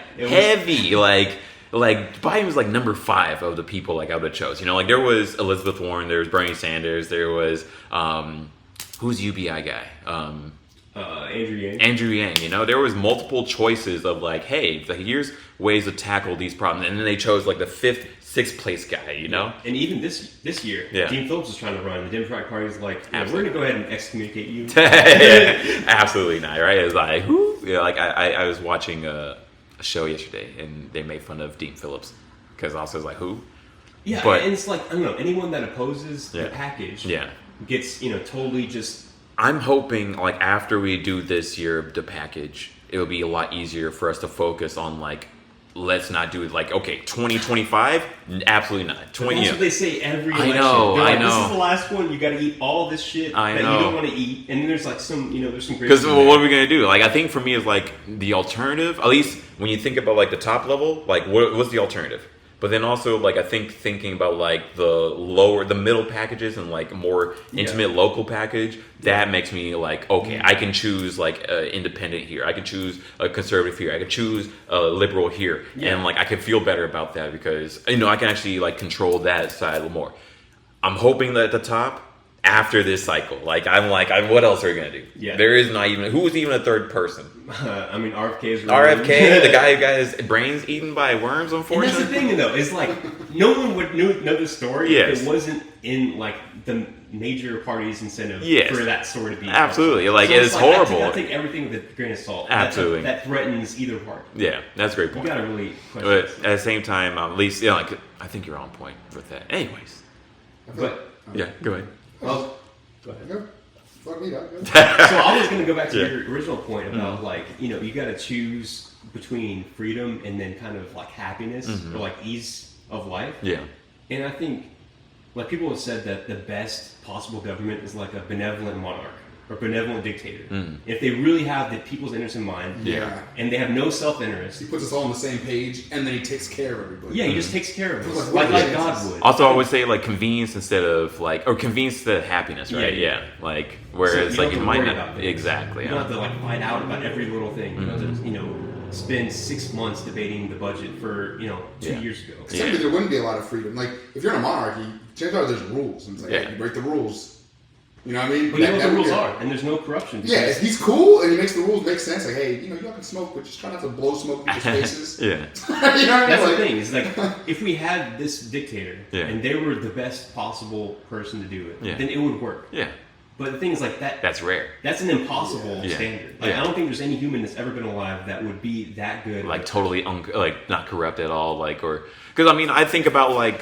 Biden was number 5 of the people I would have chose. There was Elizabeth Warren, there was Bernie Sanders, there was who's UBI guy? Andrew Yang. Andrew Yang, there was multiple choices of hey, here's ways to tackle these problems, and then they chose the 5th, 6th place guy, And even this year, Dean Phillips was trying to run. The Democratic Party is we're going to go ahead and excommunicate you. Absolutely not, right? It's who? I was watching a show yesterday, and they made fun of Dean Phillips because also it's who? Yeah, but, and it's I don't know, anyone that opposes the package gets totally just. I'm hoping after we do this year the package, it'll be a lot easier for us to focus on let's not do it 2025, absolutely not. 20. That's what they say every election. I know. This is the last one. You got to eat all this shit that you don't want to eat, and then there's some there's some great. Because what are we gonna do? I think for me is the alternative. At least when you think about the top level, what's the alternative? But then also, like, I think thinking about like the middle packages and like a more intimate local package, that makes me like, okay, I can choose like independent here, I can choose a conservative here, I can choose a liberal here, and like I can feel better about that because I can actually like control that side a little more. I'm hoping that at the top, after this cycle, like what else are we gonna do? Yeah, there is not even who's even a third person. I mean, RFK is RFK, the guy who got his brains eaten by worms. Unfortunately, and that's the thing, though. It's like no one would know the story if it wasn't in like the major party's incentive for that story to be. Absolutely, like it's horrible. I take everything with a grain of salt. Absolutely, that threatens either party. Yeah, that's a great point. You gotta really question. But at the same time, at least like I think you're on point with that. Anyways, but go ahead. Well, go ahead. No, fuck me, dog. So I was going to go back to your original point about like, you got to choose between freedom and then kind of like happiness or like ease of life. Yeah. And I think like people have said that the best possible government is like a benevolent monarch or benevolent dictator. If they really have the people's interest in mind and they have no self-interest. He puts us all on the same page and then he takes care of everybody. Yeah, he just takes care of us like God would. Also, I would say like convenience instead of like, or convenience instead of happiness, right? Yeah. Like, whereas so like you might not. About Exactly. You don't have to like find out about every little thing. You don't have to, spend 6 months debating the budget for, 2 years ago. Simply, there wouldn't be a lot of freedom. Like, if you're in a monarchy, chances are there's rules. And it's like, hey, you break the rules. You know what I mean? But you know what the rules are, and there's no corruption. Yeah, if he's cool and he makes the rules make sense, like, hey, y'all can smoke, but just try not to blow smoke in people's faces. You know what I mean? That's the thing. It's like, if we had this dictator, and they were the best possible person to do it, then it would work. Yeah. But the thing is, like, that's rare. That's an impossible standard. Like, I don't think there's any human that's ever been alive that would be that good. Like, totally, not corrupt at all. Like, or, because, I mean, I think about, like,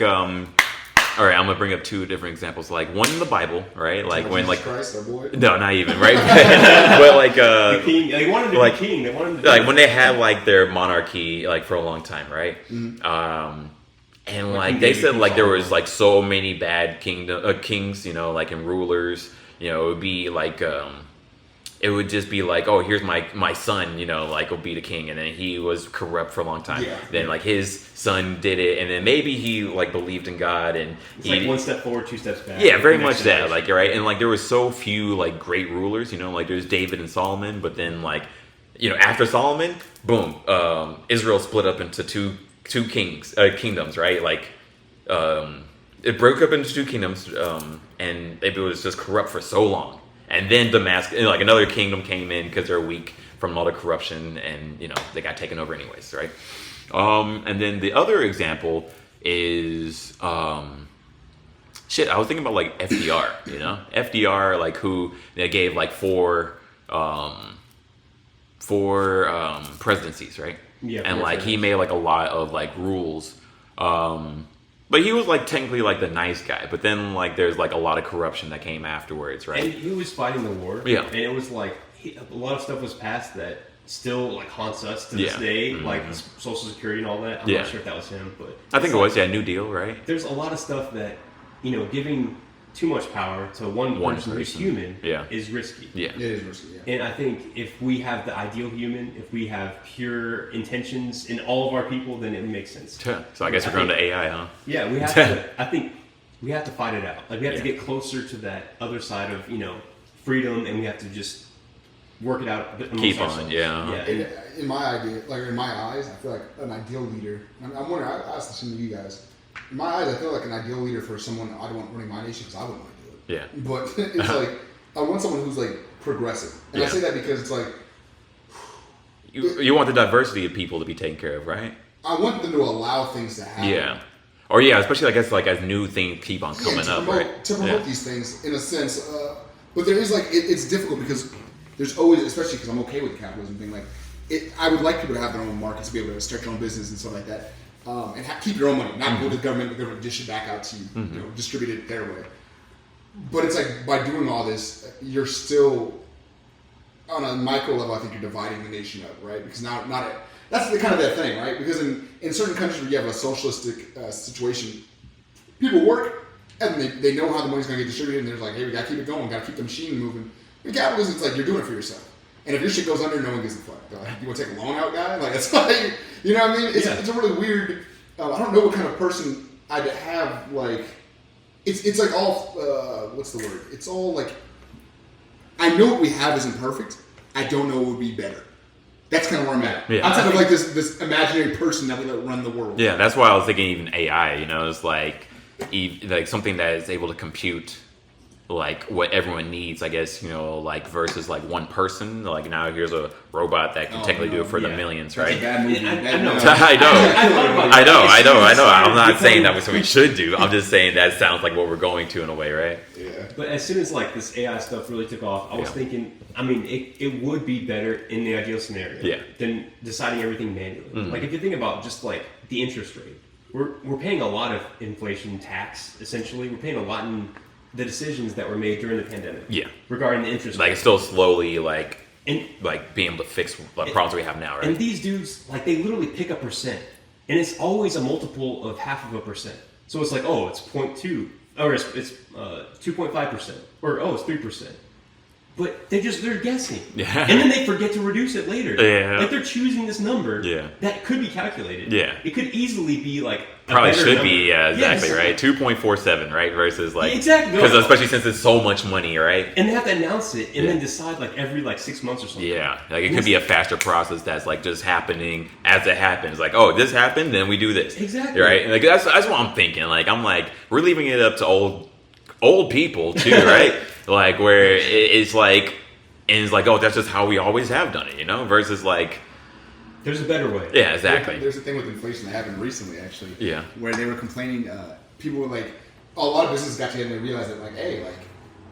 all right, I'm gonna bring up two different examples. Like one in the Bible, right? Like when, like, Christ, our boy. No, not even, right? But like, the king. They wanted to be king. They wanted to like when they had like their monarchy, like for a long time, right? And like they said, like there was like so many bad kings, like and rulers. It would be like, it would just be like, oh, here's my son, like will be the king, and then he was corrupt for a long time. Yeah. Then like his son did it, and then maybe he like believed in God, and it's like 1 step forward, 2 steps back. Yeah, very much that. Like you're right, and like there was so few like great rulers, like there's David and Solomon, but then like after Solomon, boom, Israel split up into two kingdoms, right? Like it broke up into two kingdoms, and it was just corrupt for so long. And then Damascus, like another kingdom came in because they're weak from all the corruption, and they got taken over anyways, right? And then the other example is I was thinking about like FDR, FDR, like who they gave like four presidencies, right? Yeah. And like he made like a lot of like rules. But he was like technically like the nice guy, but then like there's like a lot of corruption that came afterwards, right? And he was fighting the war, and it was like a lot of stuff was passed that still like haunts us to this day, like Social Security and all that. I'm not sure if that was him, but I think it was New Deal, right? There's a lot of stuff that giving too much power to one person who's human is risky. Yeah, it is risky. Yeah. And I think if we have the ideal human, if we have pure intentions in all of our people, then it makes sense. So I guess we're going to AI, huh? Yeah, we have to. I think we have to fight it out. Like we have to get closer to that other side of freedom, and we have to just work it out. Keep on, In my idea, like in my eyes, I feel like an ideal leader. I'm wondering. I asked this to you guys. In my eyes, I feel like an ideal leader for someone I don't want running my nation because I wouldn't want to do it. Yeah. But it's like, I want someone who's like progressive. And I say that because it's like... You want the diversity of people to be taken care of, right? I want them to allow things to happen. Yeah. Or especially I guess like as new things keep on coming up, right? To promote these things in a sense. But there is like, it's difficult because there's always, especially because I'm okay with capitalism being like, I would like people to have their own markets, to be able to start your own business and stuff like that. And keep your own money, not go to the government dish it back out to you, distribute it their way. But it's like by doing all this, you're still on a micro level. I think you're dividing the nation up, right? Because that's the kind of that thing, right? Because in certain countries where you have a socialistic situation, people work and they know how the money's going to get distributed, and they're like, hey, we got to keep it going, got to keep the machine moving. In capitalism, it's like you're doing it for yourself. And if your shit goes under, no one gives a fuck. Like, you want to take a loan out, guy? Like, it's like, you know what I mean? It's a really weird I don't know what kind of person I'd have. Like, it's like all what's the word? It's all like, I know what we have isn't perfect. I don't know what would be better. That's kind of where I'm at. Yeah. Outside of like this imaginary person that would run the world. Yeah, that's why I was thinking even AI. It's like something that is able to compute like what everyone needs, I guess, like versus like one person. Like now here's a robot that can technically do it for the millions, right? That's a bad movie. I know. I'm not saying that was what we should do. I'm just saying that sounds like what we're going to in a way, right? Yeah. But as soon as like this AI stuff really took off, I was thinking, I mean, it would be better in the ideal scenario than deciding everything manually. Mm. Like if you think about just like the interest rate, we're paying a lot of inflation tax. Essentially, we're paying a lot in the decisions that were made during the pandemic. Yeah. Regarding the interest Like rate. it's still slowly like being able to fix the problems we have now, right? And these dudes, like, they literally pick a percent, and it's always a multiple of 0.5%. So it's like, oh, it's 0.2, or it's 2.5%, or oh, it's 3%. But they're guessing, Yeah. and then they forget to reduce it later. Yeah. Like they're choosing this number that could be calculated. Yeah. It could easily be like Probably better should number. be, yeah, exactly, Yes. right? 2.47, right? Versus like Exactly. because especially since it's so much money, right? And they have to announce it and then decide like every 6 months or something. Yeah, like it could be a faster process that's like just happening as it happens. Like, oh, this happened, then we do this. Exactly. Right? And like that's what I'm thinking. Like I'm like we're leaving it up to old people too, right? Like where it's like. And it's like, oh, that's just how we always have done it, Versus like, there's a better way. yeah, exactly. There's a thing with inflation that happened recently, actually. Yeah. Where they were complaining. People were like, a lot of businesses got together and they realized that, like, hey, like,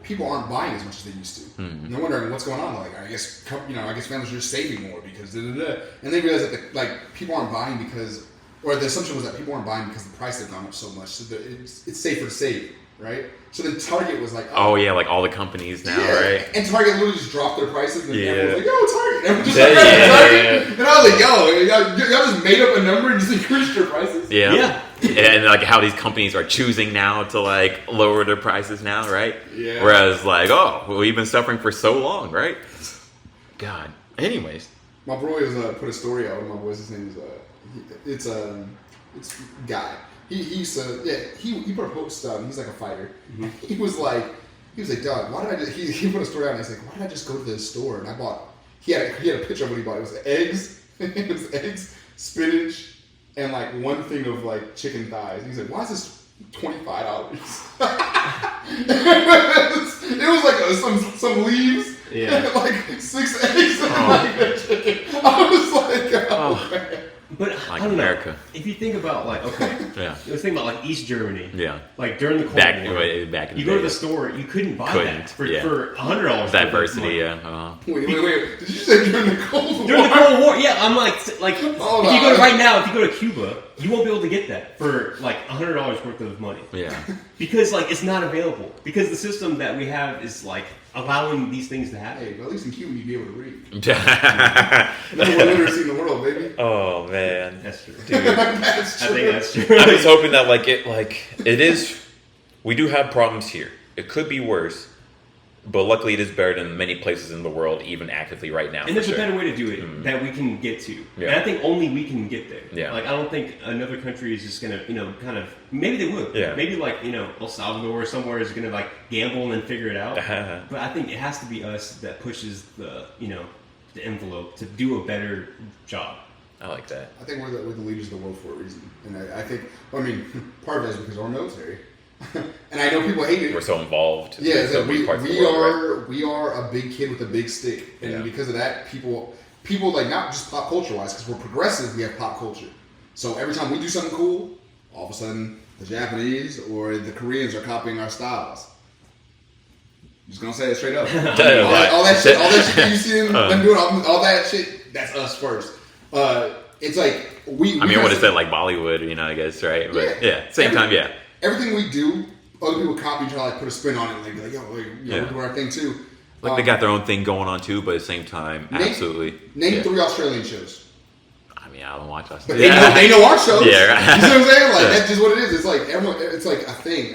people aren't buying as much as they used to. Mm-hmm. And they're wondering what's going on. Like, I guess families are just saving more because da-da-da. And they realized that people aren't buying because, or the assumption was that people aren't buying because the price had gone up so much. So it's safer to save, right? So then Target was like, oh yeah, like all the companies now, right? And Target literally just dropped their prices, and everyone was like, "Yo, Target!" And everyone just Target. And I was like, "Yo, y'all just made up a number and just increased your prices." Yeah. And like how these companies are choosing now to like lower their prices now, right? Yeah. Whereas like, oh, well, we've been suffering for so long, right? God. Anyways. My boy put a story out. My boy's his name is it's Guy. He put a post out. He's like a fighter. Mm-hmm. He was like, dog, why did I just, he put a story out and he's like, why did I just go to the store and I bought, he had a picture of what he bought. It was eggs, spinach, and like one thing of like chicken thighs. He's like, why is this $25? it was like some leaves, and like 6 eggs and like a chicken. I was like, oh man. But Like I don't America. know. If you think about let's think about like East Germany. Yeah. Like during the Cold Back War, in the you go to day. the store, you couldn't buy that for $100. Diversity, yeah. Wait. Did you say during the Cold War? During the Cold War, yeah. I'm like if you go to right now, if you go to Cuba, you won't be able to get that for like $100 worth of money. Yeah. Because like it's not available. Because the system that we have is like allowing these things to happen. Hey, but at least in Cuba you'd be able to read. Yeah. Number one literacy in the world, baby. Oh man. That's true. Dude. That's I true. think that's true. I'm just hoping that it is. We do have problems here. It could be worse, but luckily it is better than many places in the world, even actively right now. And there's a better way to do it that we can get to. Yeah. And I think only we can get there. Yeah. Like I don't think another country is just gonna, kind of maybe they would. Yeah. Maybe like, El Salvador or somewhere is gonna like gamble and then figure it out. But I think it has to be us that pushes the envelope to do a better job. I like that. I think we're the leaders of the world for a reason. And I think, part of it is because of our military. And I know people hate it. We're so involved. Yeah, in so so many parts of the world, right? we are a big kid with a big stick, and Yeah. because of that, people like not just pop culture wise, because we're progressive, we have pop culture. So every time we do something cool, all of a sudden the Japanese or the Koreans are copying our styles. I'm just gonna say it straight up. all that shit that you see them doing, all that shit, that's us first. It's like I mean, I would have said like Bollywood, I guess, right? But same time, yeah. Everything we do, other people copy and try to put a spin on it, and they be like, "Yo, we're doing our thing too." Like they got their own thing going on too, but at the same time, absolutely. Name 3 Australian shows. I mean, I don't watch us. But they know our shows. Yeah, right. You see what I'm saying? Like that's just what it is. It's like everyone. It's like a thing,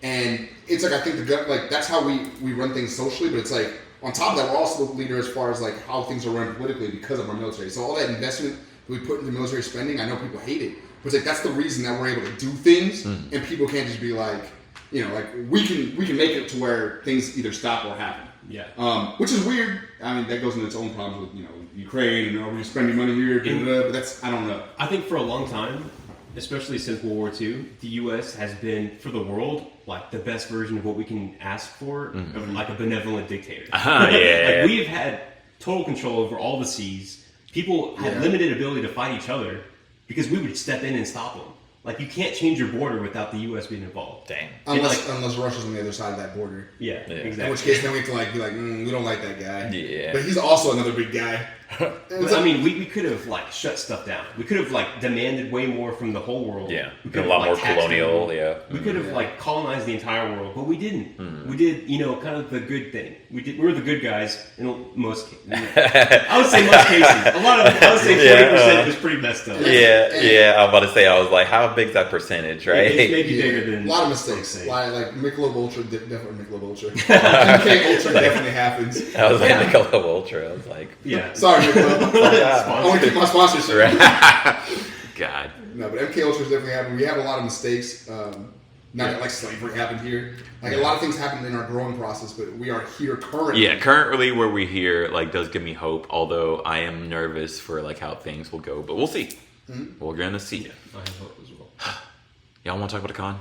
and it's like I think that's how we run things socially. But it's like on top of that, we're also the leader as far as like how things are run politically because of our military. So all that investment that we put into military spending, I know people hate it, But it's like that's the reason that we're able to do things, and people can't just be like, like we can make it to where things either stop or happen. Yeah. Which is weird. I mean, that goes into its own problems with Ukraine and we're spending money here, but that's I don't know. I think for a long time, especially since World War II, the U.S. has been for the world like the best version of what we can ask for, of like a benevolent dictator. Like we've had total control over all the seas. People had limited ability to fight each other because we would step in and stop them. Like, you can't change your border without the U.S. being involved. Dang. Unless Russia's on the other side of that border. Yeah, exactly. In which case, then we have to be like, we don't like that guy. Yeah. But he's also another big guy. But, I mean, we could have, like, shut stuff down. We could have, like, demanded way more from the whole world. Yeah. We could a lot more colonial, We could have, like, colonized the entire world, but we didn't. We did, kind of the good thing. We were the good guys in most cases. I would say most cases. I would say 40% was pretty messed up. Yeah. I'm about to say, I was like, how big's that percentage, right? It's maybe bigger than... A lot of mistakes. Like Michelob Ultra, definitely Michelob Ultra. MK Ultra definitely happens. I was like, Michelob Ultra. I was like... Yeah. Sorry, Michelob. I want to keep my sponsorship. God. No, but MK Ultra definitely happened. We have a lot of mistakes. Not that like slavery happened here. Like a lot of things happened in our growing process, but we are here currently. Yeah, currently where we're here like does give me hope. Although I am nervous for like how things will go, but we'll see. We're gonna see. I have hope as well. Y'all want to talk about the con?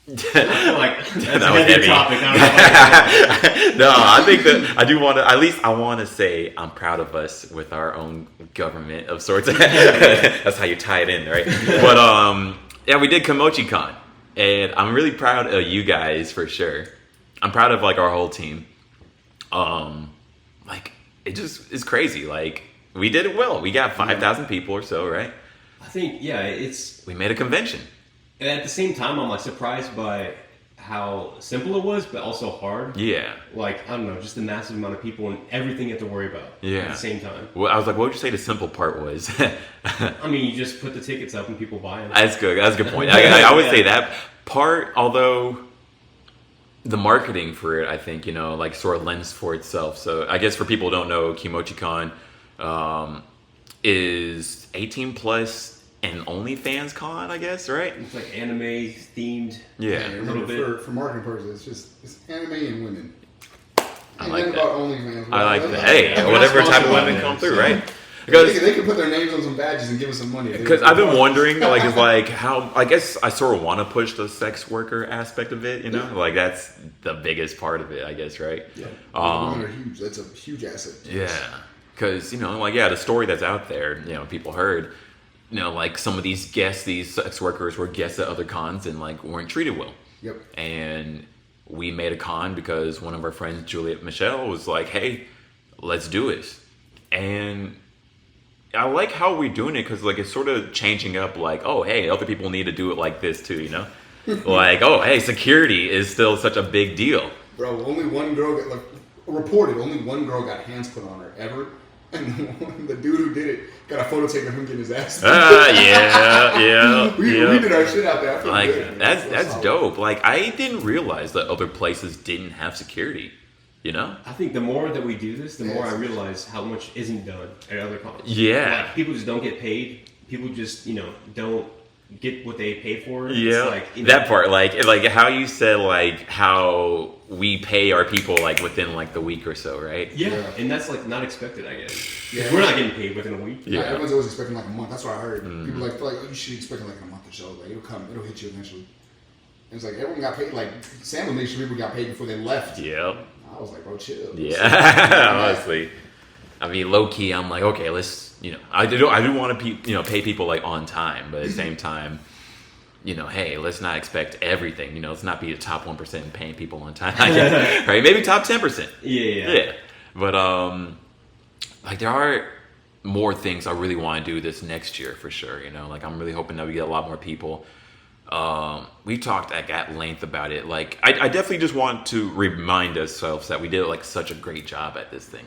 I feel like that's That a was heavy heavy. topic. I don't know. No, I think that I do want to. At least I want to say I'm proud of us with our own government of sorts. That's how you tie it in, right? But yeah, we did KimochiiCon, and I'm really proud of you guys for sure. I'm proud of like our whole team. Like it just is crazy. Like we did it well. We got 5,000 people or so, right? I think We made a convention. and at the same time, I'm like surprised by how simple it was, but also hard. Yeah. Like, I don't know, just the massive amount of people and everything you have to worry about at the same time. Well, I was like, what would you say the simple part was? I mean, you just put the tickets up and people buy them. That's good. That's a good point. I would say that part, although the marketing for it, I think, like sort of lends for itself. So I guess for people who don't know, KimochiiCon is 18 plus and OnlyFans con, I guess, right? It's like anime themed. Yeah. And A little remember, bit. for marketing purposes, it's anime and women. I like that. About OnlyFans. I like that. Like, Hey, we're whatever not type of sponsored women by come them, through, so- right? They can put their names on some badges and give us some money. Because I've been wondering, like, it's like how I guess I sort of want to push the sex worker aspect of it, like that's the biggest part of it, I guess, right? Yeah, women are huge. That's a huge asset. Yeah, because the story that's out there, people heard, like some of these guests, these sex workers were guests at other cons and like weren't treated well. Yep. And we made a con because one of our friends, Juliet Michelle, was like, "Hey, let's do it," and I like how we're doing it because like it's sort of changing up. Like, oh, hey, other people need to do it like this too, Like, oh, hey, security is still such a big deal. Bro, only one girl got reported. Only one girl got hands put on her ever, and the dude who did it got a photo taken of him getting his ass. Yeah. We did our shit out there. I feel Like good. that's solid. dope. Like I didn't realize that other places didn't have security. I think the more that we do this, the more I realize how much isn't done at other cons. Yeah. Like, people just don't get paid. People just, don't get what they pay for. Yeah, It's like, that part, like how you said, like how we pay our people like within like the week or so, right? Yeah, and that's like not expected, I guess. Yeah. We're not getting paid within a week. Yeah. Everyone's always expecting like a month. That's what I heard. People feel like, oh, you should expect like a month or so. Like it'll hit you eventually. And it's like everyone got paid. Like Sam would make sure people got paid before they left. Yeah. I was like, bro, chill. Yeah. Honestly, I mean, low key, I'm like, okay, let's, I do want to, pay people like on time, but at the same time, hey, let's not expect everything. Let's not be the top 1% paying people on time, I guess, right? Maybe top 10%. Yeah. But like there are more things I really want to do this next year for sure. Like I'm really hoping that we get a lot more people. We talked at length about it. Like I definitely just want to remind ourselves that we did like such a great job at this thing.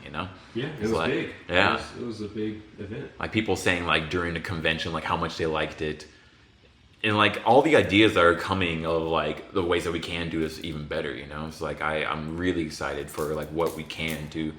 Yeah, it was like, big. Yeah, it was a big event. like people saying like during the convention like how much they liked it, and like all the ideas that are coming of like the ways that we can do this even better. It's like I'm really excited for like what we can do.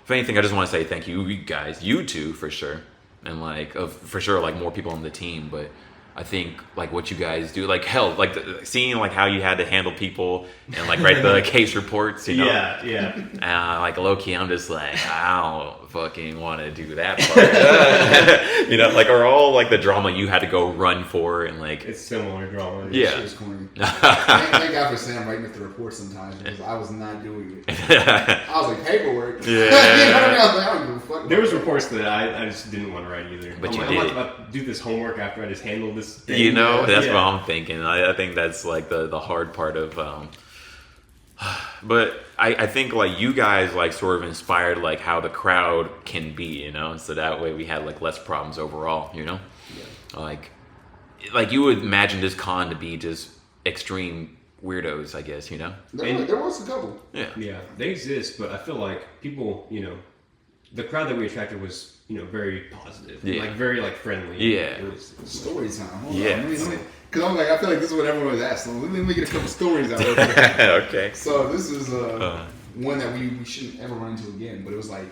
If anything, I just want to say thank you guys, you two for sure, and like for sure like more people on the team, but I think like what you guys do, like hell, like seeing like how you had to handle people and like write the case reports, you know. Yeah. Like low key, I'm just like I don't fucking want to do that part. You know, like or all like the drama you had to go run for and like it's similar drama. Yeah. Shit was corny. Thank God for Sam writing up the report sometimes because I was not doing it. I was like paperwork. Yeah. You know what I mean? I was like, I don't give a fuck. There was reports that I just didn't want to write either. But I'm you like, did. I'm about to do this homework after I just handled this thing. You know, that's Yeah. what I'm thinking. I think that's like the hard part of but I think like you guys like sort of inspired like how the crowd can be, you know, so that way we had like less problems overall, you know. Yeah. Like you would imagine this con to be just extreme weirdos, I guess, you know. There was a couple. Yeah, they exist, but I feel like people, you know, the crowd that we attracted was, you know, very positive, Yeah. like very like friendly. Yeah. It was, Story time. Hold Yeah. on. Because I'm like, I feel like this is what everyone was asked. So let me get a couple stories out. Okay. So this is one that we shouldn't ever run into again. But it was like,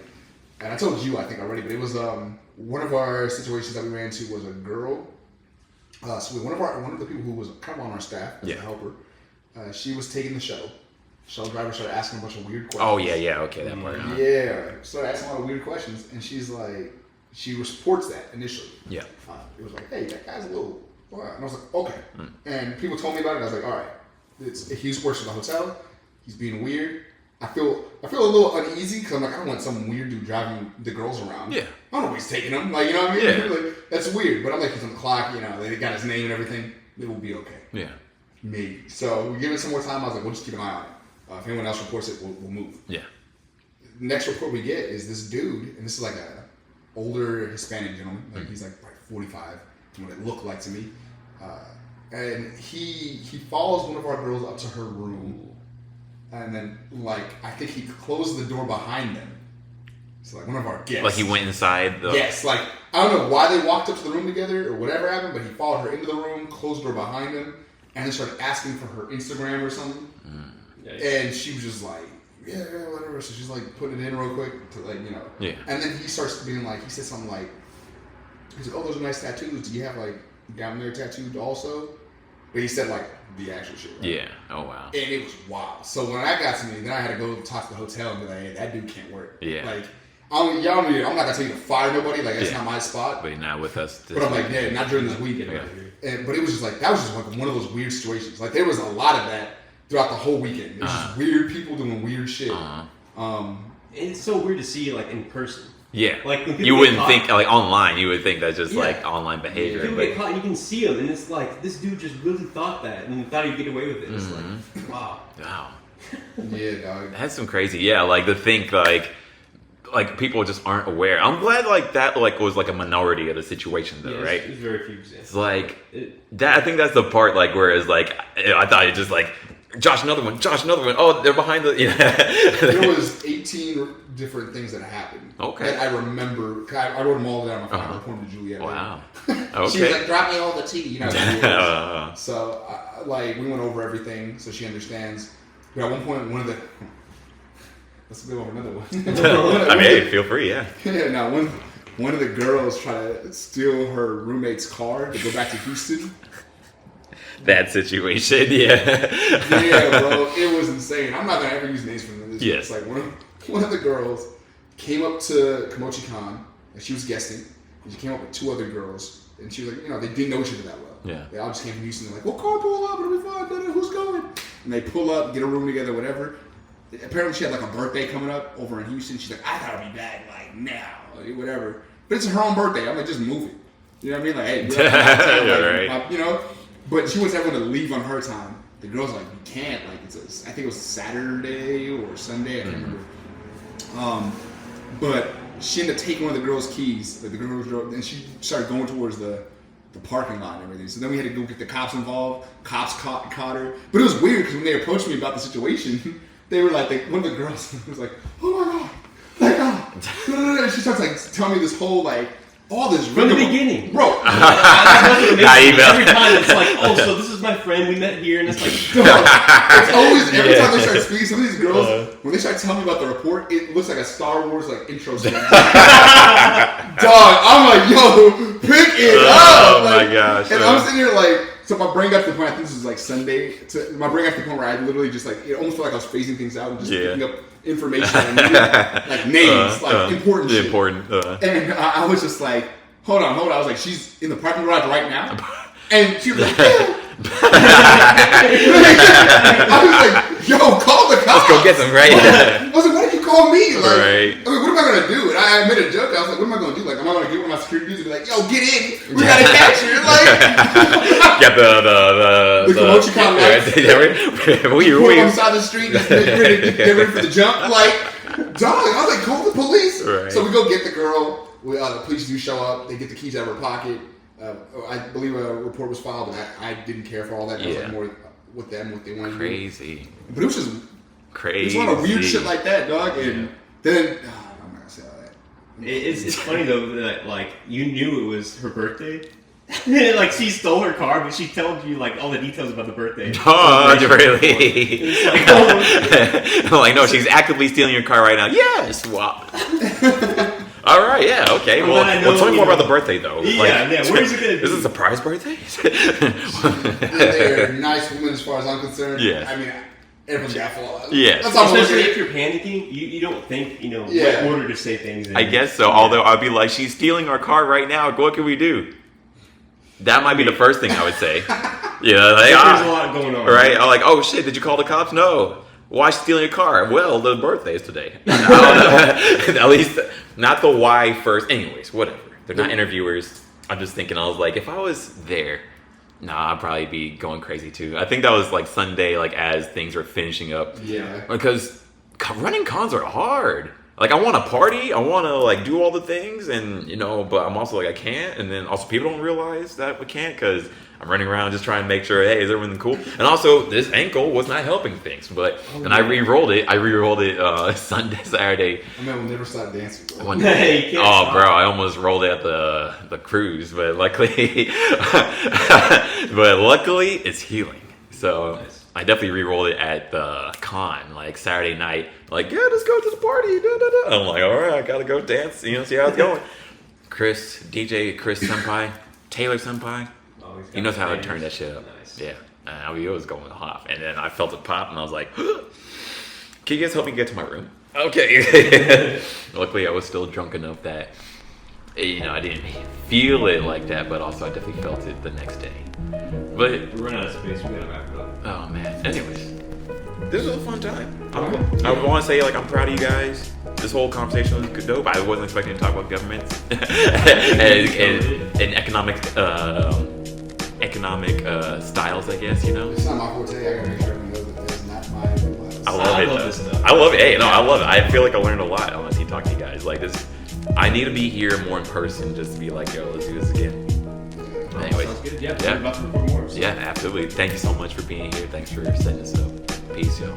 and I told you I think already, but it was one of our situations that we ran into was a girl. So one of the people who was kind of on our staff as a helper, she was taking the shuttle. Shuttle driver started asking a bunch of weird questions. Oh yeah, okay, that part. Yeah, started asking a lot of weird questions, and she's like, she reports that initially. Yeah. It was like, hey, that guy's a little. And I was like, okay. And people told me about it. And I was like, all right. He works for the hotel. He's being weird. I feel a little uneasy because I'm like, I don't want some weird dude driving the girls around. Yeah. I don't know where he's taking them. Like, you know what I mean? Yeah. Like, that's weird. But I'm like, he's on the clock. You know, they got his name and everything. It will be okay. Yeah. Maybe. So we give it some more time. I was like, we'll just keep an eye on it. If anyone else reports it, we'll move. Yeah. Next report we get is this dude, and this is like a older Hispanic gentleman. Like he's like 45, what it looked like to me. And he follows one of our girls up to her room, and then like I think he closed the door behind them. So like one of our guests. Like he went inside the. Yes, like I don't know why they walked up to the room together or whatever happened, but he followed her into the room, closed the door behind him, and then started asking for her Instagram or something. And she was just like, yeah, whatever. So she's like putting it in real quick to like, you know. Yeah. And then he starts being like, he said something like, he's like, oh, those are nice tattoos. Do you have like down there tattooed also? But he said like the actual shit. Right? Yeah. Oh wow. And it was wild. So when that got to me, then I had to go talk to the hotel and be like, hey, that dude can't work. Yeah. Like, I'm not gonna tell you to fire nobody. Like that's not my spot. But not with us. But I'm like, yeah, not during this weekend. Yeah. But it was just like that was just like one of those weird situations. Like there was a lot of that throughout the whole weekend. It was just weird people doing weird shit. And it's so weird to see like in person. Yeah. Like when people you wouldn't get think like online. You would think that's just Yeah. like online behavior. People but get caught, you can see them, and it's like this dude just really thought that and thought he'd get away with it. It's like, wow. wow. Yeah, dog. That's some crazy. Yeah. Like to think like people just aren't aware. I'm glad like that like was like a minority of the situation though, right? There's very few examples. It's like that. I think that's the part like where it's like I thought it just like Josh another one. Oh, they're behind the. Yeah. There was 18 different things that happened. Okay. That I remember. I wrote them all down on my phone. I reported to Juliet. Wow. She was Okay. like, "Drop me all the tea," you know. So like we went over everything, so she understands. But at one point, one of the. Let's go over another one. I mean, hey, feel free. Yeah. Yeah. Now one of the girls tried to steal her roommate's car to go back to Houston. That situation. Yeah. Yeah, bro, it was insane. I'm not gonna ever use names from this. Yes. It's like one of the girls came up to KimochiiCon and she was guesting, and she came up with two other girls, and she was like, you know, they didn't know each other that well. Yeah. They all just came from Houston. They're like, well, carpool up, it'll be fun. Who's going? And they pull up, get a room together, whatever. Apparently, she had like a birthday coming up over in Houston. She's like, I gotta be back like now, like, whatever. But it's her own birthday. I'm like, just move it. You know what I mean? Like, hey, Yeah, right. You know. But she wants everyone to leave on her time. The girl's like, you can't. Like, I think it was Saturday or Sunday. I can't remember. But she ended up taking one of the girls' keys. Like the girl drove, and she started going towards the parking lot and everything. So then we had to go get the cops involved. Cops caught her. But it was weird because when they approached me about the situation, they were like, one of the girls was like, oh my god, like, oh. And she starts like telling me this whole like. All this from the beginning, bro. Every time it's like, oh, so this is my friend. We met here, and it's like, it's always every time they start speaking. Some of these girls, when they start telling me about the report, it looks like a Star Wars like intro scene. Dog, I'm like, yo, pick it up. Oh my gosh. And I'm sitting here like, so my brain got to the point, I think this was like Sunday, my brain got to the point where I literally just like, it almost felt like I was phasing things out and just picking up information and like names, like important shit. And I was just like, hold on. I was like, she's in the parking garage right now? And she was like, yeah. I was like, yo, call the cops. Let's go get them, right? I was like, why did you call me? Like, right. I mean, what am I going to do? And I made a joke. I was like, what am I going to do? Like, am I going to get one of my security dudes and be like, yo, get in. We got to catch you. Like, get the KimochiiCon lights. Put them on the street. Just get ready for the jump. Like, dog, I was like, call the police. Right. So we go get the girl. The police do show up. They get the keys out of her pocket. I believe a report was filed, and I didn't care for all that. I was like more with them, what they wanted to do. Crazy. But it was just crazy. It was a lot of weird shit like that, dog. And then, I'm not going to say all that. It's funny, though, that, like, you knew it was her birthday. Like, she stole her car, but she told you, like, all the details about the birthday. Oh, really? It's like, I'm like, no, she's actively stealing your car right now. Yes! Wow. All right, yeah, okay. Well, tell me more about the birthday, though. Yeah, where is it going to be? Is it a surprise birthday? They're nice women as far as I'm concerned. Yeah. I mean, everyone's got flaws. Yeah. Especially if you're panicking, you don't think, what order to say things in. I guess so, although I'd be like, she's stealing our car right now. What can we do? That might be the first thing I would say. Yeah, like, there's a lot going on. Right? I'm like, oh shit, did you call the cops? No. Why is she stealing your car? Well, the birthday is today. At least, not the why first. Anyways, whatever. They're not interviewers. I'm just thinking, I was like, if I was there, I'd probably be going crazy too. I think that was like Sunday, like as things were finishing up. Yeah. Because running cons are hard. Like, I want to party, I want to, like, do all the things, and, but I'm also like, I can't, and then also people don't realize that we can't, because I'm running around just trying to make sure, hey, is everything cool? And also, this ankle was not helping things, and I re-rolled it Sunday, Saturday. I mean, we'll never stop dancing, bro. Bro, I almost rolled it at the cruise, but luckily, it's healing, so... Nice. I definitely re-rolled it at the con, like Saturday night. Like, yeah, let's go to the party. Da, da, da. I'm like, all right, I gotta go dance. See how it's going. DJ Chris Senpai, Taylor Senpai. He knows how to turn that shit up. Nice. Yeah, it was going off, and then I felt it pop, and I was like, can you guys help me get to my room? Okay. Luckily, I was still drunk enough that I didn't feel it like that, but also I definitely felt it the next day. But we're running out of space. We gotta wrap it up. Oh man. Anyways, this was a fun time. I want to say, like, I'm proud of you guys. This whole conversation was dope. I wasn't expecting to talk about governments and economic styles, I guess. It's not my forte. I gotta make sure everyone knows that that's not my advice. I love this stuff. I love it. Hey, no, I love it. I feel like I learned a lot honestly talking to you guys. Like this, I need to be here more in person just to be like, yo, let's do this again. Anyways, sounds good. Yeah, about to record more. So. Yeah, absolutely. Thank you so much for being here. Thanks for setting this up. Peace, yo.